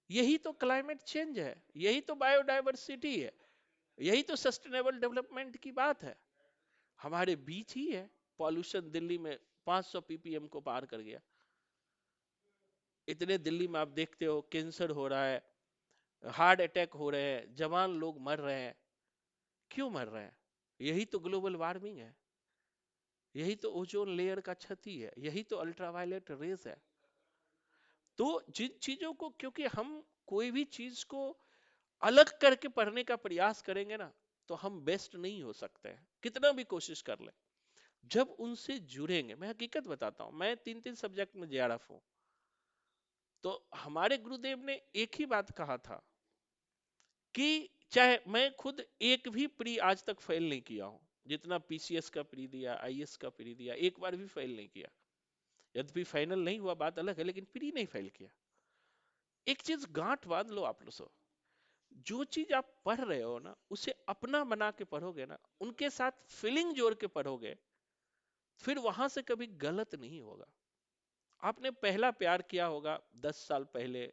Speaker 1: यही तो क्लाइमेट चेंज है, यही तो बायोडायवर्सिटी है, यही तो सस्टेनेबल डेवलपमेंट की बात है। हमारे बीच ही है। पॉल्यूशन दिल्ली में 500 पीपीएम को पार कर गया। इतने दिल्ली में आप देखते हो कैंसर हो रहा है, हार्ट अटैक हो रहे हैं, जवान लोग मर रहे हैं। क्यों मर रहे हैं? यही तो ग्लोबल वार्मिंग है, यही तो ओजोन लेयर का क्षति है, यही तो अल्ट्रावायलेट रेज है। तो जिन चीजों को, क्योंकि हम कोई भी चीज को अलग करके पढ़ने का प्रयास करेंगे ना, तो हम बेस्ट नहीं हो सकते हैं, कितना भी कोशिश कर ले। जब उनसे जुड़ेंगे, मैं हकीकत बताता हूं, मैं 3 3 सब्जेक्ट में जेआरएफ हूं। तो हमारे गुरुदेव ने एक ही बात कहा था कि चाहे मैं खुद एक भी प्री आज तक फेल नहीं किया हूं, जितना पीसीएस का प्री दिया, आईएएस का प्री दिया, एक बार भी फेल नहीं किया। यद्यपि फाइनल नहीं हुआ बात अलग है, लेकिन प्री नहीं फेल किया। एक चीज गांठ बांध लो आप लोग, जो चीज आप पढ़ रहे हो ना उसे अपना बना के पढ़ोगे ना, उनके साथ फीलिंग जोड़ के पढ़ोगे, फिर वहां से कभी गलत नहीं होगा। आपने पहला प्यार किया होगा 10 साल पहले,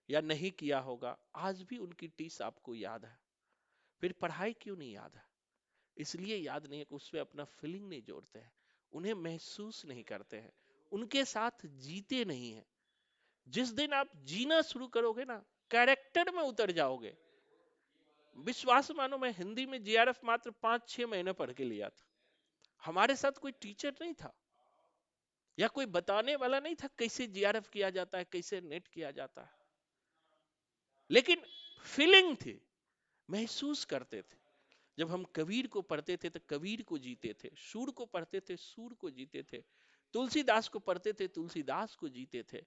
Speaker 1: या नहीं किया होगा, आज भी उनकी टीस आपको याद है। फिर पढ़ाई क्यों नहीं याद है? इसलिए याद नहीं है कि उसमें अपना फीलिंग नहीं जोड़ते हैं, उन्हें महसूस नहीं करते हैं, उनके साथ जीते नहीं है। जिस दिन आप जीना शुरू करोगे ना, कैरेक्टर में उतर जाओगे। विश्वास मानो, मैं हिंदी में जीआरएफ मात्र 5 6 महीने पढ़ के लिया था। हमारे साथ कोई टीचर नहीं था, या कोई बताने वाला नहीं था कैसे जीआरएफ किया जाता है, कैसे नेट किया जाता है। लेकिन फीलिंग थी, महसूस करते थे। जब हम कबीर को पढ़ते थे तो कबीर को जीते थे, सूर को पढ़ते थे सूर को जीते थे, तुलसीदास को पढ़ते थे तुलसीदास को जीते थे,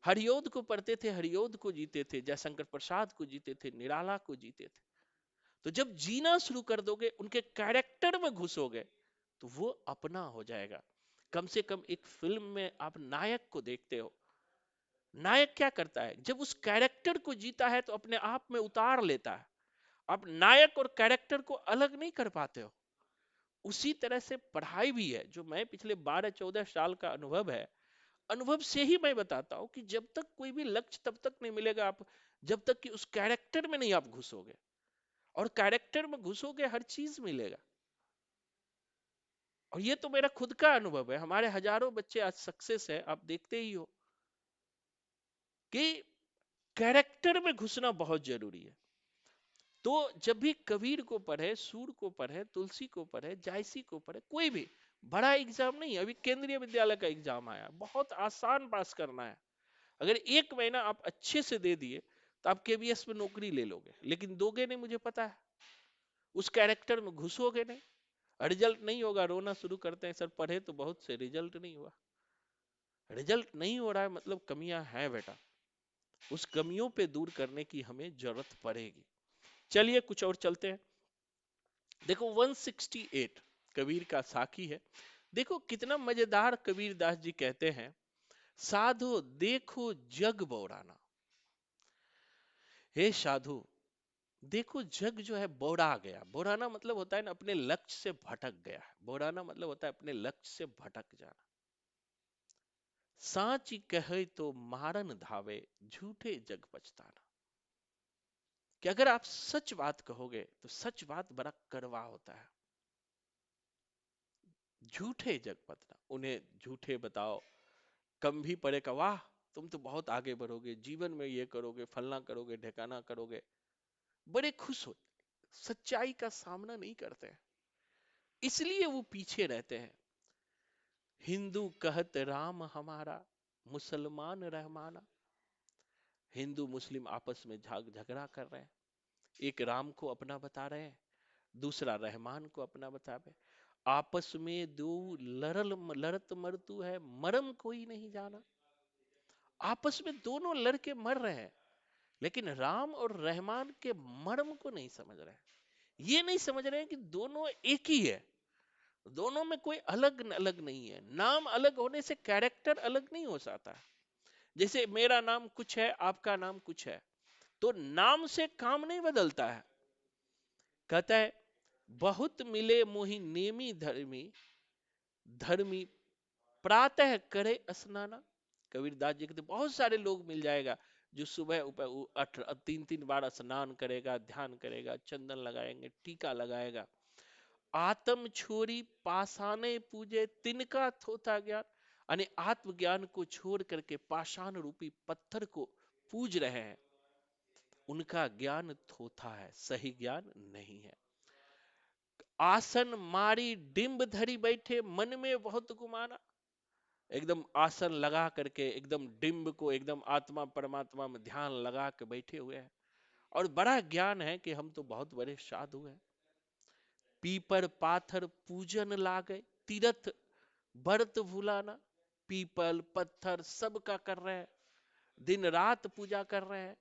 Speaker 1: हरियोध को पढ़ते थे हरियोध को जीते थे, जयशंकर प्रसाद को जीते थे, निराला को जीते थे। तो जब जीना शुरू कर दोगे, उनके कैरेक्टर में घुसोगे, तो वो अपना हो जाएगा। कम से कम एक फिल्म में आप नायक को देखते हो, नायक क्या करता है, जब उस कैरेक्टर को जीता है तो अपने आप में उतार लेता है। आप नायक और कैरेक्टर को अलग नहीं कर पाते हो। उसी तरह से पढ़ाई भी है, जो मैं पिछले 12 14 साल का अनुभव है, अनुभव से ही मैं बताता हूं कि जब तक कोई भी लक्ष्य तब तक नहीं मिलेगा आप, जब तक कि उस कैरेक्टर में नहीं आप घुसोगे। और कैरेक्टर में घुसोगे हर चीज मिलेगा। और ये तो मेरा खुद का अनुभव है, हमारे हजारों बच्चे आज सक्सेस है, आप देखते ही हो कि कैरेक्टर में घुसना बहुत जरूरी है। तो जब भी कबीर को पढ़े, सूर को पढ़े, तुलसी को पढ़े, जायसी को पढ़े, कोई भी बड़ा एग्जाम नहीं है, अभी केंद्रीय विद्यालय का एग्जाम आया, बहुत आसान पास करना है। अगर 1 महीना आप अच्छे से दे दिए तो आप केबीएस में नौकरी ले लोगे, लेकिन दोगे नहीं, मुझे पता है, उस कैरेक्टर में घुसोगे नहीं, रिजल्ट नहीं होगा, रोना शुरू करते हैं, सर पढ़े तो बहुत से, रिजल्ट नहीं हुआ। रिजल्ट नहीं हो रहा है मतलब कमियां हैं बेटा, उस कमियों पे दूर करने की हमें जरूरत पड़ेगी। चलिए कुछ और चलते हैं। देखो 168 कबीर का साखी है। देखो कितना मजेदार कबीर दास जी कहते हैं, साधो देखो जग बौराना। हे साधु, देखो जग जो है बौरा गया। बौराना मतलब होता है ना अपने लक्ष्य से भटक गया है, बौराना मतलब होता है अपने लक्ष्य से भटक जाना। साची कहे तो मारन धावे, झूठे जग पछताना। कि अगर आप सच बात कहोगे तो सच बात बड़ा कड़वा होता है। झूठे जग पतना, उन्हें झूठे बताओ, कम भी पड़े का वाह तुम तो बहुत आगे बढ़ोगे, जीवन में ये करोगे, फलना करोगे, ढेकाना करोगे, बड़े खुश हो। सच्चाई का सामना नहीं करते हैं, इसलिए वो पीछे रहते हैं। हिंदू कहत राम हमारा, मुसलमान रहमाना। हिंदू मुस्लिम आपस में झगड़ा कर रहे हैं, एक राम को अपना बता रहे हैं, दूसरा रहमान को अपना बता रहे हैं। आपस में दो लड़त मरतू है, मरम कोई नहीं जाना। आपस में दोनों लड़के मर रहे हैं, लेकिन राम और रहमान के मर्म को नहीं समझ रहे हैं। ये नहीं समझ रहे हैं कि दोनों एक ही है, दोनों में कोई अलग अलग नहीं है। नाम अलग होने से कैरेक्टर अलग नहीं हो सकता। जैसे मेरा नाम कुछ है, आपका नाम कुछ है, तो नाम से काम नहीं बदलता है। कहता है बहुत मिले मोहि नेमी धर्मी, धर्मी प्रातः करे स्नाना। कबीरदास जी कहते बहुत सारे लोग मिल जाएगा जो सुबह ऊपर 3 3 बार स्नान करेगा, ध्यान करेगा, चंदन लगाएंगे, टीका लगाएगा। आत्म छोरी पाषाणे पूजे, तिनका थोथा ज्ञान। यानी आत्मज्ञान को छोड़ करके पाषाण रूपी पत्थर को पूज रहे हैं, उनका ज्ञान थोथा है, सही ज्ञान नहीं है। आसन मारी डिंब धरी बैठे, मन में बहुत गुमाना। एकदम आसन लगा करके एकदम डिंब को, एकदम आत्मा परमात्मा में ध्यान लगा के बैठे हुए हैं, और बड़ा ज्ञान है कि हम तो बहुत बड़े साधु हैं। पीपर पाथर पूजन लागे, तीर्थ व्रत भुलाना। पीपल पत्थर सबका कर रहे हैं, दिन रात पूजा कर रहे हैं।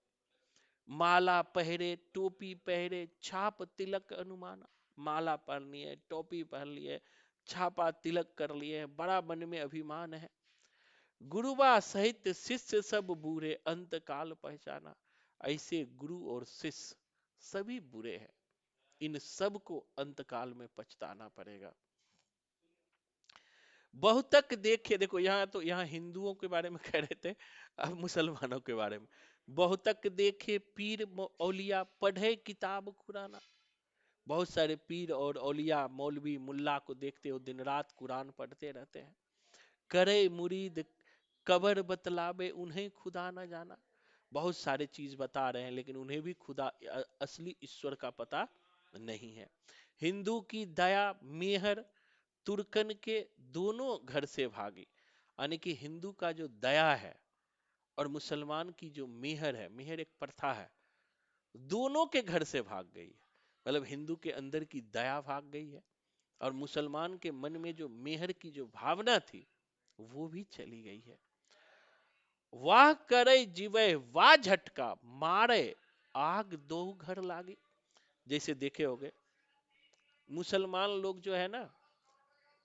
Speaker 1: माला पहरे टोपी पहरे, छाप तिलक अनुमाना। माला पहन ली है, टोपी पहन ली है, छापा तिलक कर लिए है, बड़ा मन में अभिमान है। गुरुवा सहित शिष्य सब बुरे, अंत काल पहचाना। ऐसे गुरु और शिष्य सभी बुरे हैं, इन सब को अंत काल में पछताना पड़ेगा। बहुतक देखे, देखो यहाँ तो यहाँ हिंदुओं के बारे में कह रहे थे, अब मुसलमानों के बारे में। बहुतक देखे पीर औलिया, पढ़े किताब कुराना। बहुत सारे पीर और औलिया मौलवी मुल्ला को देखते हो दिन रात कुरान पढ़ते रहते हैं। करे मुरीद कबर बतलावे, उन्हें खुदा न जाना। बहुत सारे चीज बता रहे हैं, लेकिन उन्हें भी खुदा असली ईश्वर का पता नहीं है। हिंदू की दया मेहर, तुर्कन के दोनों घर से भागी। यानी कि हिंदू का जो दया है और मुसलमान की जो मेहर है, मेहर एक प्रथा है, दोनों के घर से भाग गई है। मतलब हिंदू के अंदर की दया भाग गई है, और मुसलमान के मन में जो मेहर की जो भावना थी वो भी चली गई है। वाह करे जीवे वाह झटका, मारे आग दो घर लागी। जैसे देखे होगे मुसलमान लोग जो है ना,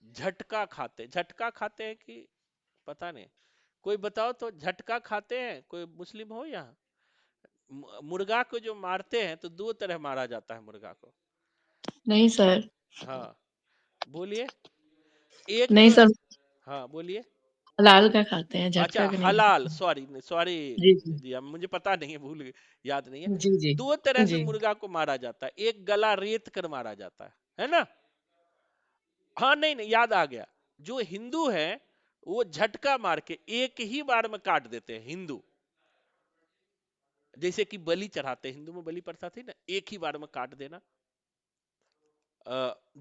Speaker 1: झटका खाते हैं कि पता नहीं, कोई बताओ तो, झटका खाते हैं कोई मुस्लिम हो यहाँ? मुर्गा को जो मारते हैं तो 2 तरह मारा जाता है मुर्गा को।
Speaker 2: नहीं सर।
Speaker 1: हाँ बोलिए। एक
Speaker 2: नहीं
Speaker 1: तो,
Speaker 2: सर,
Speaker 1: हाँ बोलिए।
Speaker 2: हलाल का खाते हैं,
Speaker 1: अच्छा
Speaker 2: झटका का नहीं
Speaker 1: हलाल,
Speaker 2: खाते हैं।
Speaker 1: सॉरी सॉरी
Speaker 2: जी जी।
Speaker 1: जी, अब मुझे पता नहीं है, याद नहीं है।
Speaker 2: जी जी।
Speaker 1: 2 तरह से
Speaker 2: जी।
Speaker 1: मुर्गा को मारा जाता है, एक गला रेत कर मारा जाता है ना? हाँ नहीं नहीं, याद आ गया। जो हिंदू है वो झटका मार के एक ही बार में काट देते हैं हिंदू। जैसे कि बलि चढ़ाते, हिंदू में बलि प्रथा थी ना, एक ही बार में काट देना।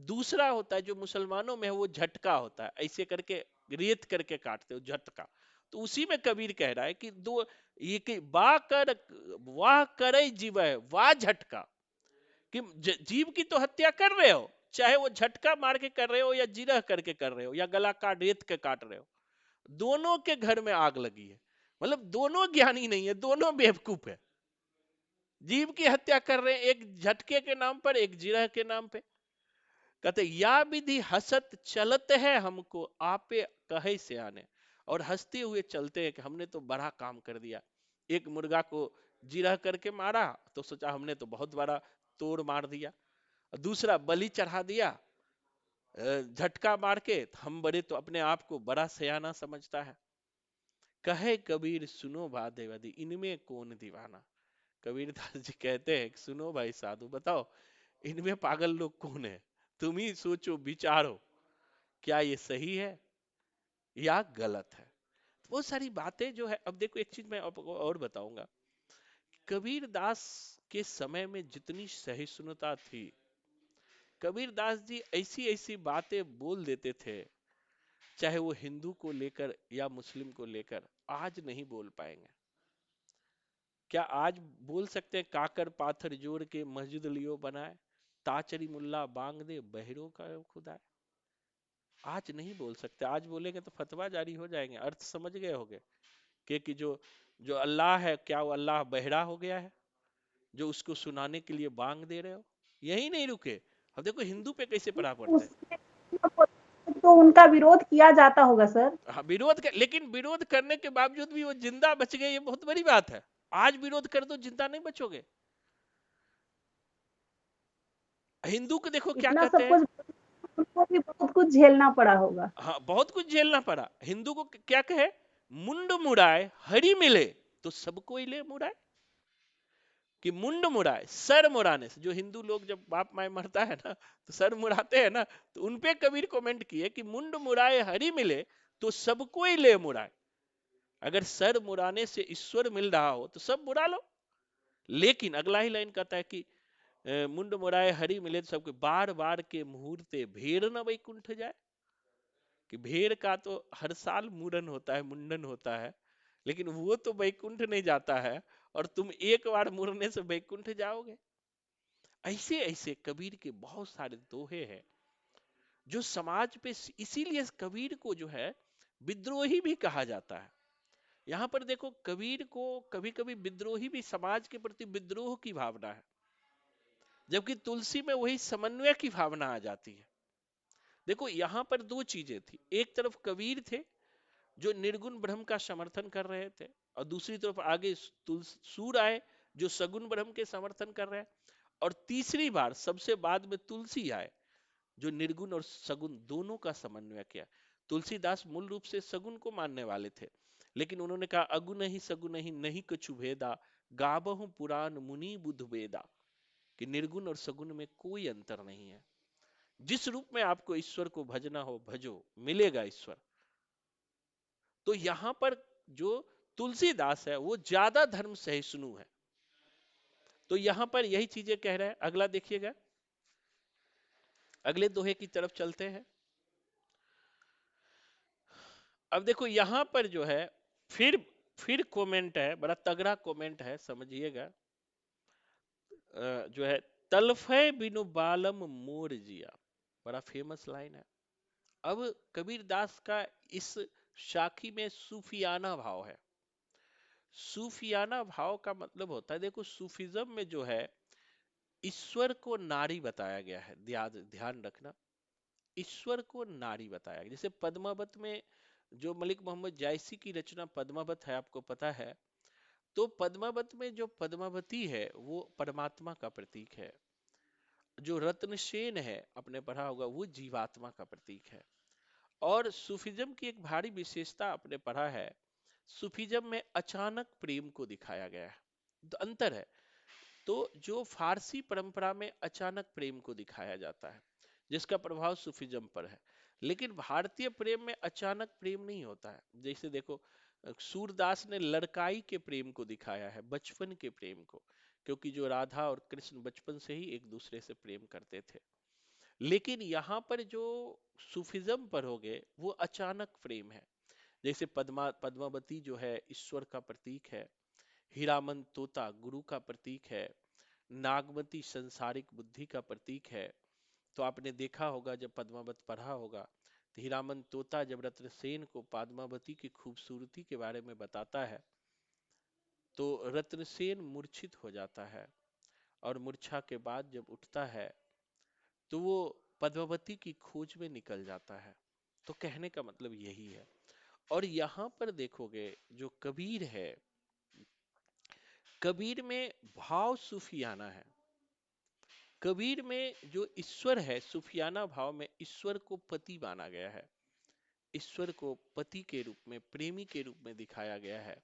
Speaker 1: दूसरा होता है जो मुसलमानों में है, वो झटका होता है, ऐसे करके रेत करके काटते हो, झटका। तो उसी में कबीर कह रहा है कि दो, ये कि बा कर वाह करे जीव है, वाह झटका, कि जीव की तो हत्या कर रहे हो, चाहे वो झटका मार के कर रहे हो या जिरह करके कर रहे हो या गला काट रेत के काट रहे हो, दोनों के घर में आग लगी है। मतलब दोनों ज्ञानी नहीं है, दोनों बेवकूफ है। जीव की हत्या कर रहे हैं, एक झटके के नाम पर, एक जिरह के नाम पे। कहते या विधि हसत चलत है हमको, आपे कहे से आने, और हंसते हुए चलते हैं कि हमने तो बड़ा काम कर दिया। एक मुर्गा को जिरह करके मारा तो सोचा हमने तो बहुत बड़ा तोड़ मार दिया, दूसरा बलि चढ़ा दिया झटका मार के, हम बड़े तो अपने आप को बड़ा सयाना समझता है। कहे कबीर सुनो भादेवदी, इनमें कौन दीवाना। कबीरदास जी कहते हैं सुनो भाई साधु, बताओ इनमें पागल लोग कौन है, तुम ही सोचो विचारो, क्या ये सही है या गलत है। वो सारी बातें जो है, अब देखो एक चीज मैं आपको और बताऊंगा, कबीर दास के समय में जितनी सहिष्णुता थी, कबीर दास जी ऐसी ऐसी बातें बोल देते थे, चाहे वो हिंदू को लेकर या मुस्लिम को लेकर, आज नहीं बोल पाएंगे। क्या आज बोल सकते हैं काकर पाथर जोड़ के मस्जिद लियो बनाए, ताचरी मुल्ला बांग दे बहरों का खुदा। आज नहीं बोल सकते, आज बोलेंगे तो फतवा जारी हो जाएंगे। अर्थ समझ गए होंगे कि जो जो अल्लाह है, क्या वो अल्लाह बहरा हो गया है जो उसको सुनाने के लिए बांग दे रहे हो। यही नहीं रुके, अब देखो हिंदू पे कैसे पढ़ा पड़ता है।
Speaker 2: उसमें तो उनका विरोध किया जाता होगा सर।
Speaker 1: हाँ विरोध कर, लेकिन विरोध करने के बावजूद भी वो जिंदा बच गए, ये बहुत बड़ी बात है। आज विरोध कर दो जिंदा नहीं बचोगे। हिंदू को देखो क्या
Speaker 2: इतना
Speaker 1: कहते
Speaker 2: सब
Speaker 1: हैं।
Speaker 2: कुछ, उनको भी बहुत कुछ झेलना पड़ा होगा।
Speaker 1: हाँ बहुत कुछ झेलना पड़ा। हिंदू को क्या कहे, मुंड मुड़ाए हरि मिले तो सबको ही ले मुड़ाए। कि मुंड मुड़ाए, सर मुड़ाने से, जो हिंदू लोग जब बाप माए मरता है ना तो सर मुड़ाते हैं ना, तो उनपे कबीर कमेंट किए कि मुंड मुड़ाए हरि मिले तो सबको ही ले मुड़ाए। अगर सर मुड़ाने से ईश्वर मिल रहा हो तो सब मुड़ा लो। लेकिन अगला ही लाइन कहता है कि मुंड मुड़ाए हरि मिले तो सबको, बार बार के मुहूर्ते भेड़ न वैकुंठ जाए। कि भेड़ का तो हर साल मुंडन होता है, मुंडन होता है, लेकिन वो तो वैकुंठ नहीं जाता है, और तुम एक बार मुड़ने से वैकुंठ जाओगे। ऐसे ऐसे कबीर के बहुत सारे दोहे हैं जो समाज पे, इसीलिए कबीर को जो है विद्रोही भी कहा जाता है। यहां पर देखो कबीर को कभी कभी विद्रोही भी, समाज के प्रति विद्रोह की भावना है, जबकि तुलसी में वही समन्वय की भावना आ जाती है। देखो यहां पर दो चीजें थी, एक तरफ कबीर थे जो निर्गुण ब्रह्म का समर्थन कर रहे थे, और दूसरी तरफ आगे सूर आए जो सगुण ब्रह्म के समर्थन कर रहे हैं, और तीसरी बार सबसे बाद में तुलसी आए जो निर्गुण और सगुण दोनों का समन्वय किया। तुलसीदास मूल रूप से सगुण को मानने वाले थे, लेकिन उन्होंने कहा अगुन ही सगुन ही नहीं कछु भेदा, गावहु पुराण मुनि बुध वेदा। कि निर्गुण और सगुण में कोई अंतर नहीं है, जिस रूप में आपको ईश्वर को भजना हो भजो, मिलेगा ईश्वर। तो यहां पर जो तुलसीदास है वो ज्यादा धर्म सहिष्णु है। तो यहां पर यही चीजें कह रहे हैं। अगला देखिएगा, अगले दोहे की तरफ चलते हैं। अब देखो यहां पर जो है फिर कमेंट है, बड़ा तगड़ा कमेंट है, समझिएगा। जो है, तलफे बिनु बालम मोर जिया, बड़ा फेमस लाइन है। अब कबीर दास का इस शाखी में सूफियाना भाव है। सूफियाना भाव का मतलब होता है, देखो सूफिज्म में जो है ईश्वर को नारी बताया गया है, ध्यान रखना, ईश्वर को नारी बताया गया। जैसे पद्मावत में जो मलिक मोहम्मद जायसी की रचना पद्मावत है, आपको पता है, तो पद्मावत में जो पद्मावती है वो परमात्मा का प्रतीक है। जो रत्नसेन है, आपने पढ़ा होगा, वो जीवात्मा का प्रतीक है। और सूफिज्म की एक भारी विशेषता आपने पढ़ा है, सूफिज्म में अचानक प्रेम को दिखाया गया है, तो अंतर है। तो जो फारसी परंपरा में अचानक प्रेम को दिखाया जाता है, जिसका प्रभाव सूफिज्म पर है, लेकिन भारतीय प्रेम में अचानक प्रेम नहीं होता है। जैसे देखो सूरदास ने लड़काई के प्रेम को दिखाया है, बचपन के प्रेम को, क्योंकि जो राधा और कृष्ण बचपन से ही एक दूसरे से प्रेम करते थे। लेकिन यहाँ पर जो सूफिज्म पर हो गए वो अचानक प्रेम है। जैसे पद्मावती जो है ईश्वर का प्रतीक है, हीरामन तोता गुरु का प्रतीक है, नागमती संसारिक बुद्धि का प्रतीक है। तो आपने देखा होगा जब पद्मावत पढ़ा होगा, तो हीरामन तोता जब रत्नसेन को पद्मावती की खूबसूरती के बारे में बताता है तो रत्नसेन मूर्छित हो जाता है, और मूर्छा के बाद जब उठता है तो वो पद्मावती की खोज में निकल जाता है। तो कहने का मतलब यही है। और यहाँ पर देखोगे जो कबीर है, कबीर में भाव सूफियाना है। कबीर में जो ईश्वर है, सूफियाना भाव में ईश्वर को पति माना गया है, ईश्वर को पति के रूप में, प्रेमी के रूप में दिखाया गया है,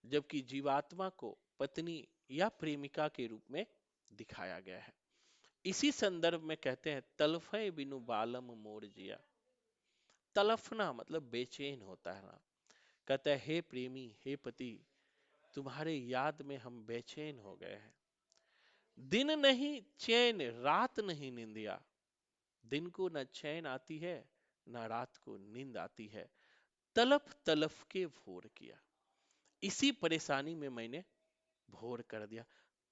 Speaker 1: जबकि जीवात्मा को पत्नी या प्रेमिका के रूप में दिखाया गया है। इसी संदर्भ में कहते हैं तलफे बिनु बालम मोर जिया। तलफना मतलब बेचैन होता है ना। कहता है हे प्रेमी, हे पति, तुम्हारे याद में हम बेचैन हो गए हैं। दिन नहीं चैन, रात नहीं निंदिया। दिन को न चैन आती है, न रात को नींद आती है। तलफ तलफ के भोर किया, इसी परेशानी में मैंने भोर कर दिया।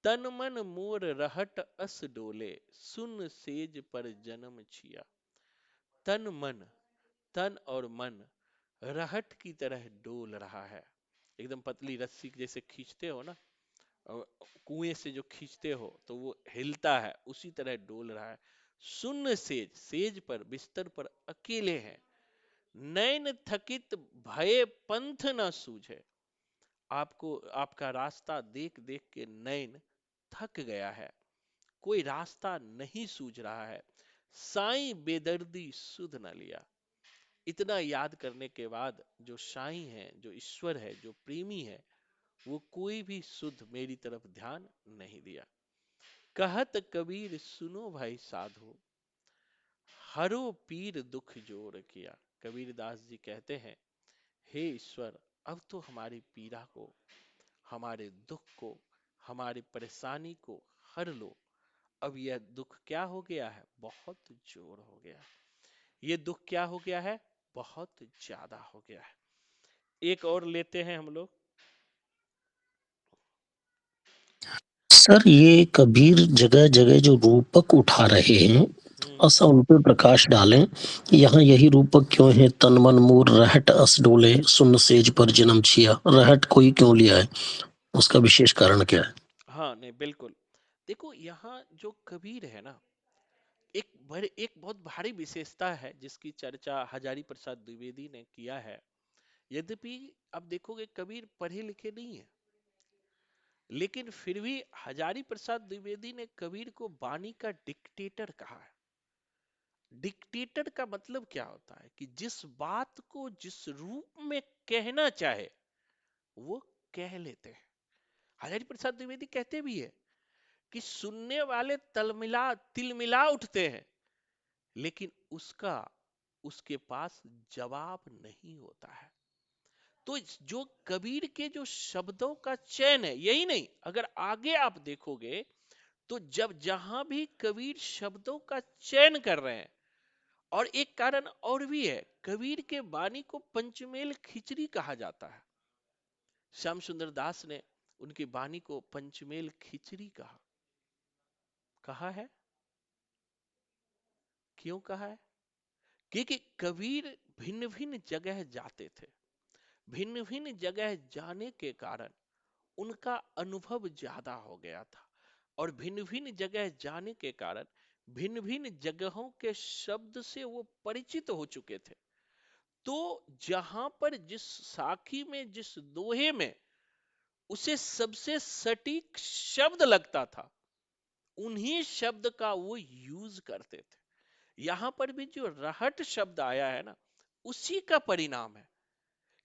Speaker 1: तन मन मोर रहट अस डोले, सुन सेज पर जन्म छिया। तन मन, तन और मन रहट की तरह डोल रहा है। एकदम पतली रस्सी जैसे खींचते हो ना, कुएं से जो खींचते हो तो वो हिलता है, उसी तरह डोल रहा है। सुन सेज, सेज पर बिस्तर पर अकेले हैं। नैन थकित भय पंथ न सूझे। आपको आपका रास्ता देख देख के नैन थक गया है, कोई रास्ता नहीं सूझ रहा है। साईं बेदर्दी सुध न लिया। इतना याद करने के बाद जो साईं है, जो ईश्वर है, जो प्रेमी है, वो कोई भी सुध मेरी तरफ ध्यान नहीं दिया। कहत कबीर सुनो भाई साधो, हरो पीर दुख जोर किया। कबीर दास जी कहते हैं हे ईश्वर, अब तो हमारी पीड़ा को, हमारे दुख को, हमारी परेशानी को हर लो। अब यह दुख क्या हो गया है, बहुत जोर हो गया है। ये दुख क्या हो गया है, बहुत ज्यादा हो गया है। एक और लेते हैं हम लोग।
Speaker 3: सर, ये कबीर जगह जगह जो रूपक उठा रहे हैं,
Speaker 1: हम्म।
Speaker 3: ऐसा उन पे प्रकाश डालें कि यहाँ यही रूपक क्यों है। तन मन मोर रहट अस डोले, सुन सेज पर जन्म छिया। रहट कोई क्यों लिया है, उसका विशेष कारण क्या है?
Speaker 1: हाँ नहीं बिल्कुल। देखो यहाँ जो कबीर है ना, एक बहुत भारी विशेषता है जिसकी चर्चा हजारी प्रसाद द्विवेदी ने किया है। यद्यपि आप देखोगे कबीर पढ़े लिखे नहीं है, लेकिन फिर भी हजारी प्रसाद द्विवेदी ने कबीर को वाणी का डिक्टेटर कहा है। डिक्टेटर का मतलब क्या होता है कि जिस बात को जिस रूप में कहना चाहे वो कह लेते हैं। हजारी प्रसाद द्विवेदी कहते भी है कि सुनने वाले तलमिला तिलमिला उठते हैं, लेकिन उसका उसके पास जवाब नहीं होता है। तो जो कबीर के जो शब्दों का चयन है, यही नहीं, अगर आगे आप देखोगे तो जब जहां भी कबीर शब्दों का चयन कर रहे हैं, और एक कारण और भी है, कबीर के वाणी को पंचमेल खिचड़ी कहा जाता है। श्याम सुंदर दास ने उनकी वाणी को पंचमेल खिचड़ी कहा है। क्यों कहा है? क्योंकि कबीर भिन्न भिन्न जगह जाते थे। भिन्न भिन्न जगह जाने के कारण उनका अनुभव ज्यादा हो गया था, और भिन्न भिन्न जगह जाने के कारण भिन्न भिन्न जगहों के शब्द से वो परिचित हो चुके थे। तो जहां पर जिस साखी में, जिस दोहे में उसे सबसे सटीक शब्द लगता था, उन्हीं शब्द का वो यूज करते थे। यहां पर भी जो रहट शब्द आया है ना, उसी का परिणाम है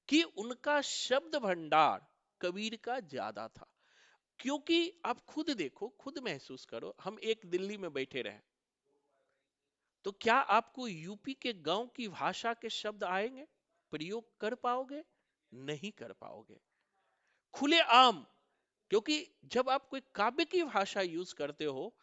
Speaker 1: कि उनका शब्द भंडार कबीर का ज्यादा था। क्योंकि आप खुद देखो, खुद महसूस करो, हम एक दिल्ली में बैठे रहे तो क्या आपको यूपी के गांव की भाषा के शब्द आएंगे, प्रयोग कर पाओगे? नहीं कर पाओगे खुले आम। क्योंकि जब आप कोई काव्य की भाषा यूज करते हो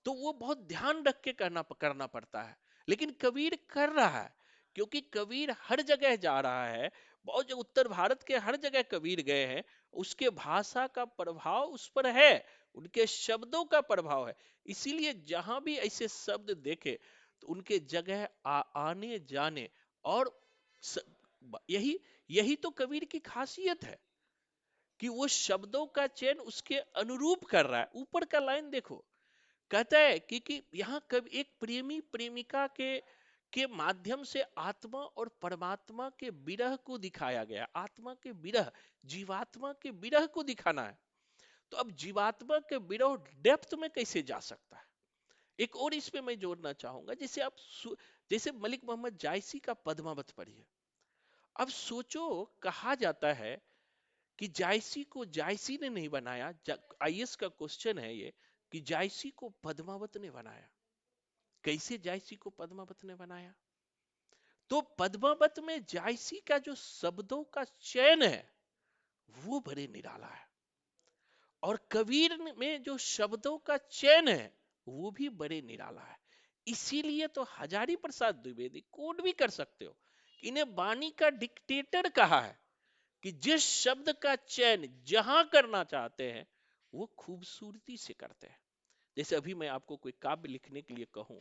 Speaker 1: तो वो बहुत ध्यान रख के करना पड़ता है। लेकिन कबीर कर रहा है, क्योंकि कबीर हर जगह जा रहा है। बहुत जो उत्तर भारत के हर जगह कबीर गए हैं, उसके भाषा का प्रभाव उस पर है, उनके शब्दों का प्रभाव है। इसीलिए जहां भी ऐसे शब्द देखे तो उनके जगह आने जाने। और स, यही यही तो कबीर की खासियत है कि वो शब्दों का चयन उसके अनुरूप कर रहा है। ऊपर का लाइन देखो, कहता है कि यहाँ कभी एक प्रेमी प्रेमिका के माध्यम से आत्मा और परमात्मा के विरह को दिखाया गया। आत्मा के विरह, जीवात्मा के विरह को दिखाना है। तो अब जीवात्मा के विरह डेप्थ में कैसे जा सकता है। एक और इस पे मैं जोड़ना चाहूंगा, जैसे जैसे मलिक मोहम्मद जायसी का पद्मावत पढ़िए। अब सोचो, कहा जाता है कि जायसी को जायसी ने नहीं बनाया। आईएएस का क्वेश्चन है ये कि जायसी को पद्मावत ने बनाया। कैसे जायसी को पद्मावत ने बनाया? तो पद्मावत में जायसी का जो शब्दों का चयन है वो बड़े निराला है, और कबीर में जो शब्दों का चयन है वो भी बड़े निराला है। इसीलिए तो हजारी प्रसाद द्विवेदी कोड भी कर सकते हो, इन्हें बानी का डिक्टेटर कहा है कि जिस शब्द का चयन जहां करना चाहते हैं वो खूबसूरती से करते हैं। जैसे अभी मैं आपको कोई काव्य लिखने के लिए कहूं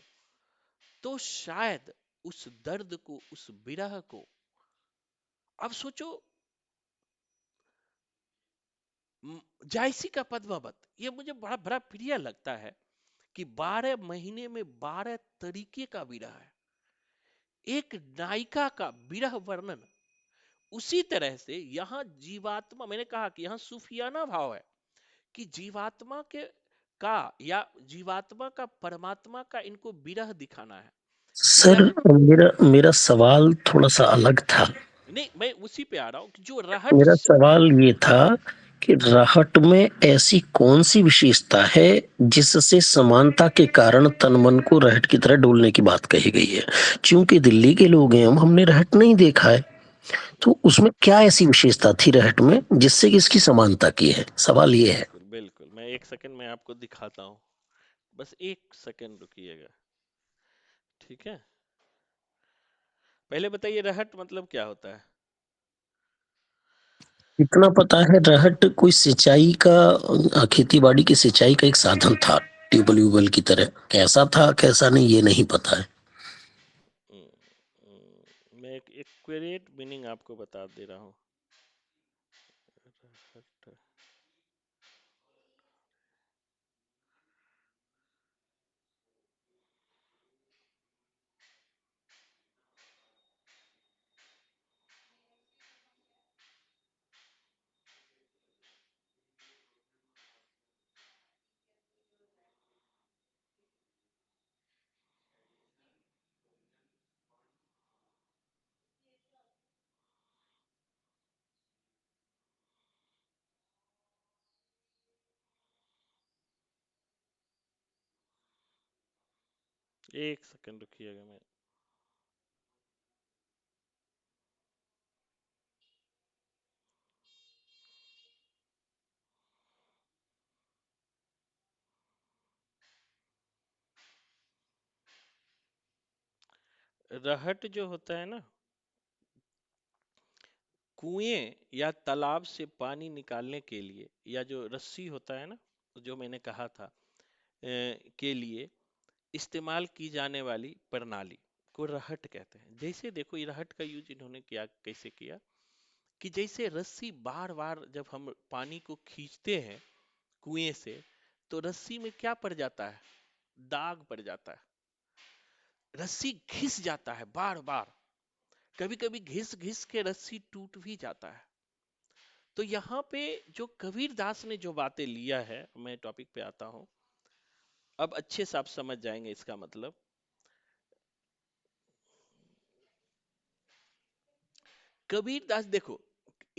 Speaker 1: तो शायद उस दर्द को, उस विरह को, अब सोचो, जायसी का पद्मावत ये मुझे बड़ा बड़ा प्रिय लगता है कि 12 महीने में 12 तरीके का विरह है। एक नायिका का विरह वर्णन। उसी तरह से यहां जीवात्मा, मैंने कहा कि यहां सूफियाना भाव है कि जीवात्मा के का या जीवात्मा का परमात्मा का इनको विरह दिखाना है।
Speaker 3: सर,
Speaker 1: विरह
Speaker 3: मेरा मेरा सवाल थोड़ा सा अलग था।
Speaker 1: नहीं, मैं उसी पे आ रहा हूं कि जो रहट
Speaker 3: मेरा सवाल ये था कि राहट में ऐसी कौन सी विशेषता है जिससे समानता के कारण तन मन को रहट की तरह डोलने की बात कही गई है। क्योंकि दिल्ली के लोग हैं, हम हमने रहट नहीं देखा है, तो उसमें क्या ऐसी विशेषता थी रहट में जिससे कि इसकी समानता की है, सवाल ये है।
Speaker 1: बिल्कुल बिल्कुल, मैं एक सेकंड में आपको दिखाता हूँ। बस एक सेकंड रुकिएगा, ठीक है। पहले बताइए रहट मतलब क्या होता है?
Speaker 3: इतना पता है, रहट कोई सिंचाई का, खेती बाड़ी की सिंचाई का एक साधन था, ट्यूबवेल व्यूबल की तरह। कैसा था कैसा नहीं ये नहीं पता है।
Speaker 1: मैं एक एक्यूरेट मीनिंग आपको बता दे रहा हूँ। रहट, एक सेकंड रुकिएगा। मैं रहट जो होता है ना, कुएं या तालाब से पानी निकालने के लिए, या जो रस्सी होता है ना, जो मैंने कहा था के लिए इस्तेमाल की जाने वाली प्रणाली को रहट कहते हैं। जैसे देखो, ये रहट का यूज इन्होंने किया, कैसे किया कि जैसे रस्सी बार बार जब हम पानी को खींचते हैं कुएं से, तो रस्सी में क्या पड़ जाता है? दाग पड़ जाता है। रस्सी घिस जाता है बार बार, कभी कभी घिस घिस के रस्सी टूट भी जाता है। तो यहाँ पे जो कबीर दास ने जो बातें लिया है, मैं टॉपिक पे आता हूं। अब अच्छे से आप समझ जाएंगे इसका मतलब। कबीर दास देखो,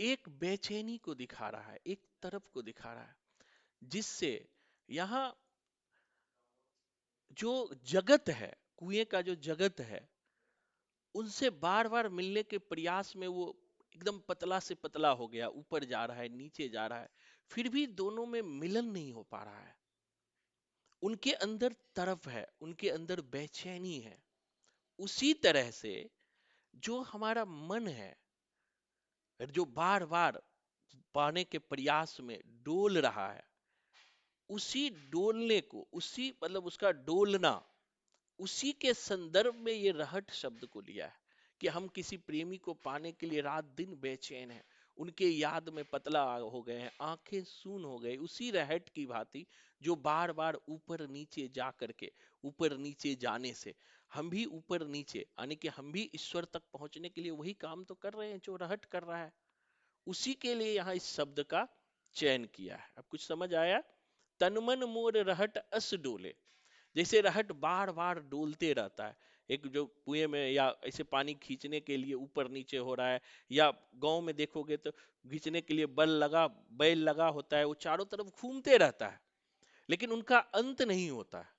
Speaker 1: एक बेचैनी को दिखा रहा है, एक तरफ को दिखा रहा है, जिससे यहाँ जो जगत है, कुएं का जो जगत है, उनसे बार बार मिलने के प्रयास में वो एकदम पतला से पतला हो गया, ऊपर जा रहा है, नीचे जा रहा है, फिर भी दोनों में मिलन नहीं हो पा रहा है। उनके अंदर तरफ है, उनके अंदर बेचैनी है। उसी तरह से जो हमारा मन है, जो बार बार पाने के प्रयास में डोल रहा है, उसी डोलने को, उसी मतलब उसका डोलना, उसी के संदर्भ में ये रहट शब्द को लिया है कि हम किसी प्रेमी को पाने के लिए रात दिन बेचैन हैं, उनके याद में पतला हो गए हैं, आंखें सून हो गई। उसी रहट की भांति जो बार बार ऊपर नीचे जा करके, ऊपर नीचे जाने से हम भी ऊपर नीचे, यानी कि हम भी ईश्वर तक पहुंचने के लिए वही काम तो कर रहे हैं जो रहट कर रहा है। उसी के लिए यहाँ इस शब्द का चयन किया है। अब कुछ समझ आया? तन मन मोर रहट अस डोले। जैसे रहट बार बार डोलते रहता है, एक जो कुएं में या ऐसे पानी खींचने के लिए ऊपर नीचे हो रहा है, या गांव में देखोगे तो खींचने के लिए बैल लगा होता है, वो चारों तरफ घूमते रहता है, लेकिन उनका अंत नहीं होता है।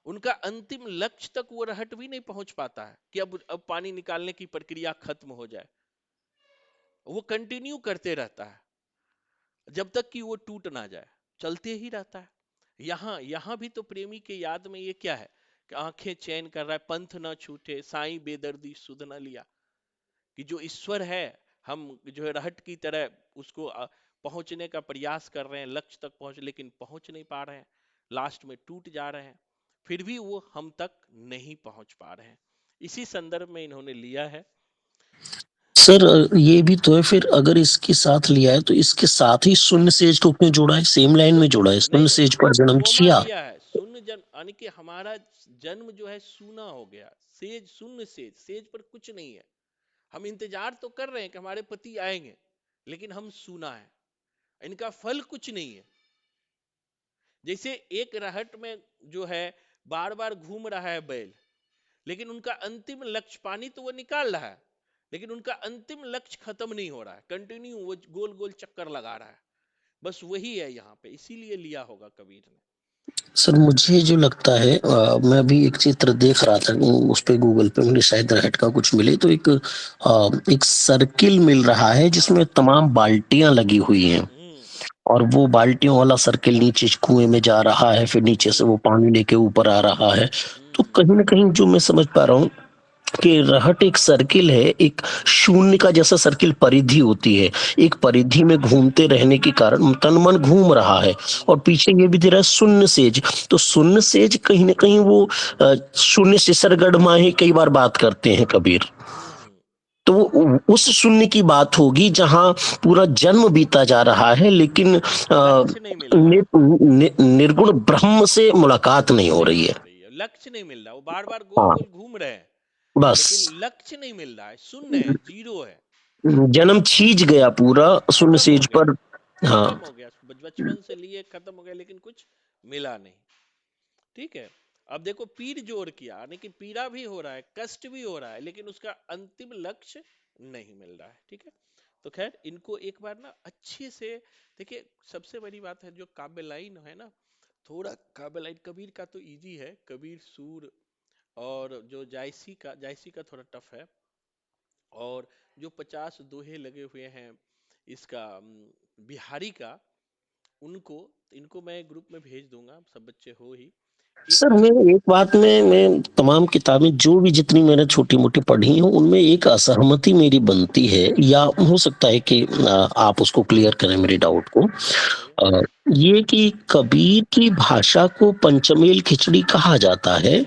Speaker 1: उनका अंतिम लक्ष्य तक वो रहट भी नहीं पहुंच पाता है कि अब पानी निकालने की प्रक्रिया खत्म हो जाए। वो कंटिन्यू करते रहता है जब तक कि वो टूट ना जाए, चलते ही रहता है। यहां भी तो प्रेमी के याद में ये क्या है कि आंखें चैन कर रहा है, पंथ ना छूटे साईं बेदर्दी सुध न लिया, कि जो ईश्वर है, हम जो है रहट की तरह उसको पहुंचने का प्रयास कर रहे हैं, लक्ष्य तक पहुंच, लेकिन पहुंच नहीं पा रहे हैं, लास्ट में टूट जा रहे हैं, फिर भी वो हम तक नहीं पहुंच पा रहे हैं। इसी संदर्भ में इन्होंने लिया है।
Speaker 3: सर ये भी तो है, फिर अगर इसके साथ लिया है तो इसके साथ ही शून्य सेज को क्यों जोड़ा है, सेम लाइन में जोड़ा है, शून्य
Speaker 1: नहीं,
Speaker 3: सेज पर जन्म
Speaker 1: कोमा
Speaker 3: किया।
Speaker 1: दिया है, शून्य जन्म, यानी कि हमारा जन्म जो है सूना हो गया, सेज शून्य सेज, सेज पर कुछ नहीं है। हम इंतजार तो कर रहे हैं कि हमारे पति आएंगे, लेकिन हम सूना है, इनका फल कुछ नहीं है। जैसे एक रहट में जो है बार बार घूम रहा है बैल, लेकिन उनका अंतिम लक्ष्य, पानी तो वो निकाल रहा है, लेकिन उनका अंतिम लक्ष्य खत्म नहीं हो रहा है, कंटिन्यू वो गोल गोल चक्कर लगा रहा है। बस वही है यहाँ पे, इसीलिए लिया होगा कबीर ने।
Speaker 3: सर मुझे जो लगता है मैं अभी एक चित्र देख रहा था, उस पे गूगल पे मुझे शायद रहट का कुछ मिले, तो एक सर्किल मिल रहा है जिसमें तमाम बाल्टियां लगी हुई हैं, और वो बाल्टियों वाला सर्किल नीचे कुएं में जा रहा है, फिर नीचे से वो पानी लेके ऊपर आ रहा है। तो कहीं ना कहीं जो मैं समझ पा रहा हूँ कि रहट एक सर्किल है, एक शून्य का जैसा सर्किल परिधि होती है, एक परिधि में घूमते रहने के कारण तन मन घूम रहा है, और पीछे ये भी दे रहा है शून्य सेज। तो शून्य सेज कहीं ना कहीं वो शून्य से सरगढ़ माहे कई बार बात करते हैं कबीर, तो उस शून्य की बात होगी जहां पूरा जन्म बीता जा रहा है, लेकिन
Speaker 1: लक्ष्य नहीं मिल रहा है,
Speaker 3: निर्गुण ब्रह्म से मुलाकात नहीं हो रही है।
Speaker 1: लक्ष्य नहीं मिल रहा, वो बार बार गोल
Speaker 3: हाँ
Speaker 1: गोल घूम रहे हैं,
Speaker 3: बस,
Speaker 1: लेकिन लक्ष्य नहीं मिल रहा है, शून्य है, जीरो है,
Speaker 3: जन्म छीज गया पूरा शून्य
Speaker 1: खत्म हो
Speaker 3: सेज
Speaker 1: गया,
Speaker 3: पर। हाँ
Speaker 1: खत्म हो गया, बचपन से लिए खत्म हो गया, लेकिन कुछ मिला नहीं। ठीक है, अब देखो पीर जोर किया, यानी कि पीड़ा भी हो रहा है, कष्ट भी हो रहा है, लेकिन उसका अंतिम लक्ष्य नहीं मिल रहा है। ठीक है, तो खैर इनको एक बार ना अच्छे से देखिए। सबसे बड़ी बात है जो काव्य लाइन है ना, थोड़ा काव्य लाइन कबीर का तो इजी है, कबीर सूर, और जो जायसी का थोड़ा टफ है, और जो 50 दोहे लगे हुए हैं इसका बिहारी का, उनको इनको मैं ग्रुप में भेज दूंगा, सब बच्चे हो ही।
Speaker 3: सर, मैं एक बात में, मैं तमाम किताबें जो भी जितनी मैंने छोटी मोटी पढ़ी हूँ उनमें एक असहमति मेरी बनती है, या हो सकता है कि आप उसको क्लियर करें मेरे डाउट को।
Speaker 1: बताइए।
Speaker 3: ये कि कबीर की भाषा को पंचमेल खिचड़ी कहा जाता है,